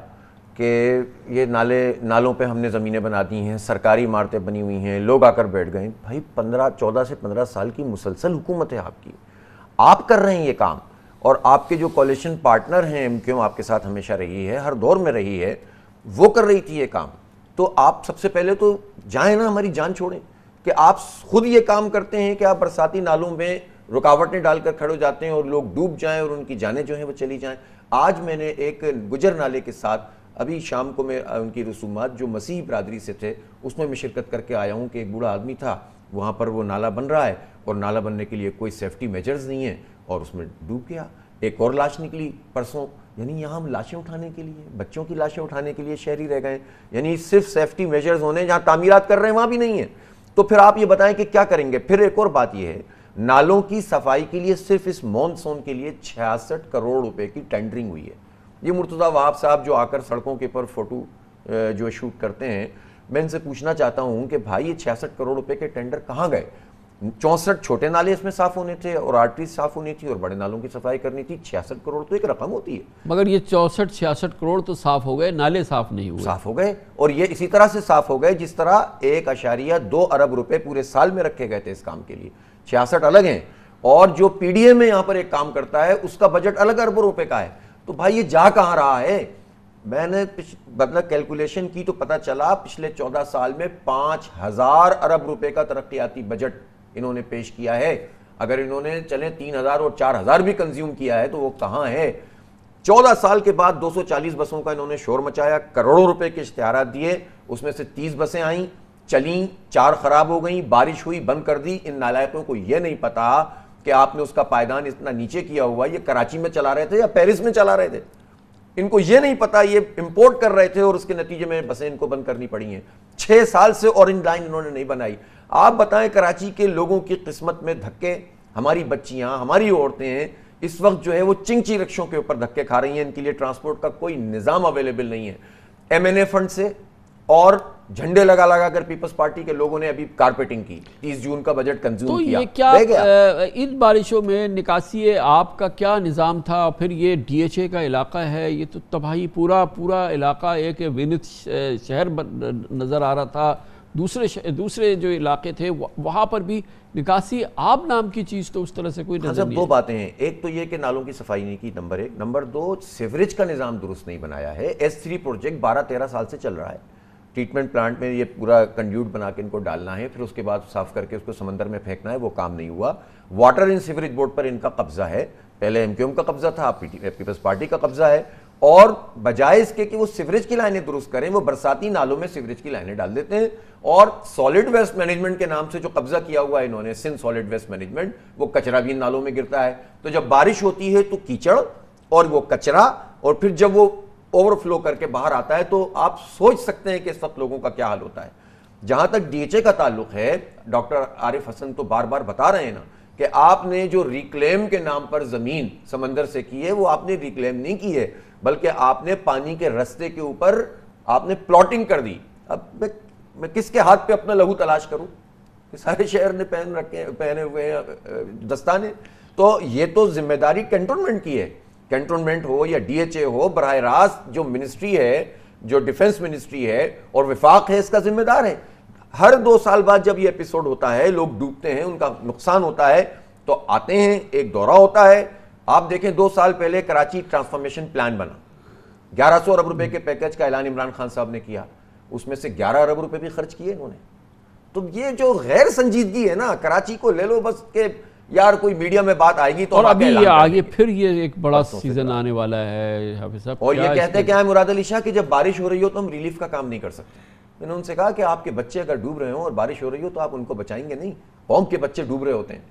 کہ یہ نالوں پہ ہم نے زمینیں بنا دی ہیں, سرکاری عمارتیں بنی ہوئی ہیں, لوگ آ کر بیٹھ گئے. بھائی 14 سے 15 سال کی مسلسل حکومت ہے آپ کی, آپ کر رہے ہیں یہ کام, اور آپ کے جو کولیشن پارٹنر ہیں MQM آپ کے ساتھ ہمیشہ رہی ہے, ہر دور میں رہی ہے, وہ کر رہی تھی یہ کام. تو آپ سب سے پہلے تو جائیں نا, ہماری جان چھوڑیں کہ آپ خود یہ کام کرتے ہیں کہ آپ برساتی نالوں میں رکاوٹیں ڈال کر کھڑے ہو جاتے ہیں اور لوگ ڈوب جائیں اور ان کی جانیں جو ہیں وہ چلی جائیں. آج میں نے ایک گجر نالے کے ساتھ ابھی شام کو میں ان کی رسومات جو مسیحی برادری سے تھے اس میں شرکت کر کے آیا ہوں کہ ایک بوڑھا آدمی تھا, وہاں پر وہ نالا بن رہا ہے اور نالا بننے کے لیے کوئی سیفٹی میجرز نہیں ہیں اور اس میں ڈوب گیا. ایک اور لاش نکلی پرسوں, یعنی یہاں ہم لاشیں اٹھانے کے لیے, بچوں کی لاشیں اٹھانے کے لیے شہری رہ گئے, یعنی صرف سیفٹی میجرز ہونے, جہاں تعمیرات کر رہے ہیں وہاں بھی نہیں ہیں. تو پھر آپ یہ بتائیں کہ کیا کریں گے. پھر ایک اور بات یہ ہے, نالوں کی صفائی کے لیے صرف اس مونسون کے لیے 66 کروڑ روپے کی ٹینڈرنگ ہوئی ہے. یہ مرتضیٰ وہاب صاحب جو آ کر سڑکوں کے پر فوٹو جو شوٹ کرتے ہیں, میں ان سے پوچھنا چاہتا ہوں کہ بھائی یہ 66 کروڑ روپے کے ٹینڈر کہاں گئے؟ 64 چھوٹے نالے اس میں صاف ہونے تھے اور آرٹریز صاف ہونی تھی اور بڑے نالوں کی صفائی کرنی تھی. 66 کروڑ تو ایک رقم ہوتی ہے, مگر یہ 64-66 کروڑ تو صاف ہو گئے, نالے صاف نہیں ہوئے. صاف ہو گئے, اور یہ اسی طرح سے صاف ہو گئے جس طرح 1.2 ارب روپے پورے سال میں رکھے گئے تھے اس کام کے لیے. 66 الگ ہیں, اور جو PDA میں یہاں پر ایک کام کرتا ہے اس کا بجٹ الگ اربوں روپے کا ہے. تو بھائی یہ جا کہاں رہا ہے؟ میں نے مطلب کیلکولیشن کی تو پتہ چلا پچھلے 14 سال میں 5000 ارب روپے کا ترقیاتی بجٹ انہوں نے پیش کیا ہے. اگر انہوں نے چلیں 3000 اور 4000 بھی کنزیوم کیا ہے تو وہ کہاں ہے؟ 14 سال کے بعد 240 بسوں کا انہوں نے شور مچایا, کروڑوں روپے کے اشتہارات دیے, اس میں سے 30 بسیں آئیں, چلیں, 4 خراب ہو گئیں, بارش ہوئی, بند کر دی. ان نالائقوں کو یہ نہیں پتا کہ آپ نے اس کا پائیدان اتنا نیچے کیا ہوا, یہ کراچی میں چلا رہے تھے یا پیرس میں چلا رہے تھے. ان کو یہ نہیں پتا, یہ امپورٹ کر رہے تھے اور اس کے نتیجے میں بسیں ان کو بند کرنی پڑی ہیں. 6 سال سے اورنج لائن انہوں نے نہیں بنائی. آپ بتائیں کراچی کے لوگوں کی قسمت میں دھکے, ہماری بچیاں, ہماری عورتیں ہیں اس وقت جو ہے وہ چنگچی رکشوں کے اوپر دھکے کھا رہی ہیں. ان کے لیے ٹرانسپورٹ کا کوئی نظام اویلیبل نہیں ہے. MNA فنڈ سے اور جھنڈے لگا لگا کر پیپلز پارٹی کے لوگوں نے ابھی کارپیٹنگ کی, 30 جون کا بجٹ کنزیوم کیا. تو یہ کیا ان بارشوں میں نکاسی آپ کا کیا نظام تھا؟ پھر یہ DHA کا علاقہ ہے, یہ تو تباہی, پورا علاقہ ایک ونت شہر نظر آ رہا تھا. دوسرے جو علاقے تھے وہاں پر بھی نکاسی آب نام کی چیز تو اس طرح سے کوئی نظر نہیں. 2 باتیں ہیں, ایک تو یہ کہ نالوں کی صفائی نہیں کی, نمبر 1. نمبر 2, سیوریج کا نظام درست نہیں بنایا ہے. S3 پروجیکٹ 12-13 سال سے چل رہا ہے. ٹریٹمنٹ پلانٹ میں یہ پورا کنڈیوٹ بنا کے ان کو ڈالنا ہے, پھر اس کے بعد صاف کر کے اس کو سمندر میں پھینکنا ہے, وہ کام نہیں ہوا. واٹر اینڈ سیوریج بورڈ پر ان کا قبضہ ہے, پہلے MQM کا قبضہ تھا, پیپلز پارٹی کا قبضہ ہے, اور بجائے اس کے کہ وہ سیوریج کی لائنیں درست کریں, وہ برساتی نالوں میں سیوریج کی لائنیں ڈال دیتے ہیں. اور سالڈ ویسٹ مینجمنٹ کے نام سے جو قبضہ کیا ہوا ہے انہوں نے, سندھ سالڈ ویسٹ مینجمنٹ, وہ کچرا بھی نالوں میں گرتا ہے. تو جب بارش ہوتی ہے تو کیچڑ اور وہ کچرا, اور پھر جب وہ اوور فلو کر کے باہر آتا ہے تو آپ سوچ سکتے ہیں کہ اس وقت لوگوں کا کیا حال ہوتا ہے. جہاں تک DHA کا تعلق ہے, ڈاکٹر عارف حسن تو بار بار بتا رہے ہیں نا کہ آپ نے جو ریکلیم کے نام پر زمین سمندر سے کی ہے, وہ آپ نے ریکلیم نہیں کی ہے, بلکہ آپ نے پانی کے رستے کے اوپر آپ نے پلاٹنگ کر دی. اب میں میں کس کے ہاتھ پہ اپنا لہو تلاش کروں؟ سارے شہر نے پہنے ہوئے ہیں دستانے. تو یہ تو ذمہ داری کنٹونمنٹ کی ہے. کنٹونمنٹ ہو یا ڈی ایچ اے ہو، براہ راست جو منسٹری ہے، جو ڈیفنس منسٹری ہے اور وفاق ہے، اس کا ذمہ دار ہے. ہر 2 سال بعد جب یہ ایپیسوڈ ہوتا ہے، لوگ ڈوبتے ہیں، ان کا نقصان ہوتا ہے، تو آتے ہیں، ایک دورہ ہوتا ہے. آپ دیکھیں 2 سال پہلے کراچی ٹرانسفارمیشن پلان بنا، 1100 ارب روپے کے پیکج کا اعلان عمران خان صاحب نے کیا، اس میں سے 11 ارب روپے بھی خرچ کیے انہوں نے. تو یہ جو غیر سنجیدگی ہے نا، کراچی کو لے لو بس کہ یار کوئی میڈیا میں بات آئے گی تو اور ابھی آگے پھر یہ ایک بڑا سیزن آنے والا ہے حافظ صاحب. اور یہ کہتے ہیں کیا ہے مراد علی شاہ کہ جب بارش ہو رہی ہو تو ہم ریلیف کا کام نہیں کر سکتے. میں نے ان سے کہا کہ آپ کے بچے اگر ڈوب رہے ہوں اور بارش ہو رہی ہو تو آپ ان کو بچائیں گے نہیں، قوم کے بچے ڈوب رہے ہوتے ہیں.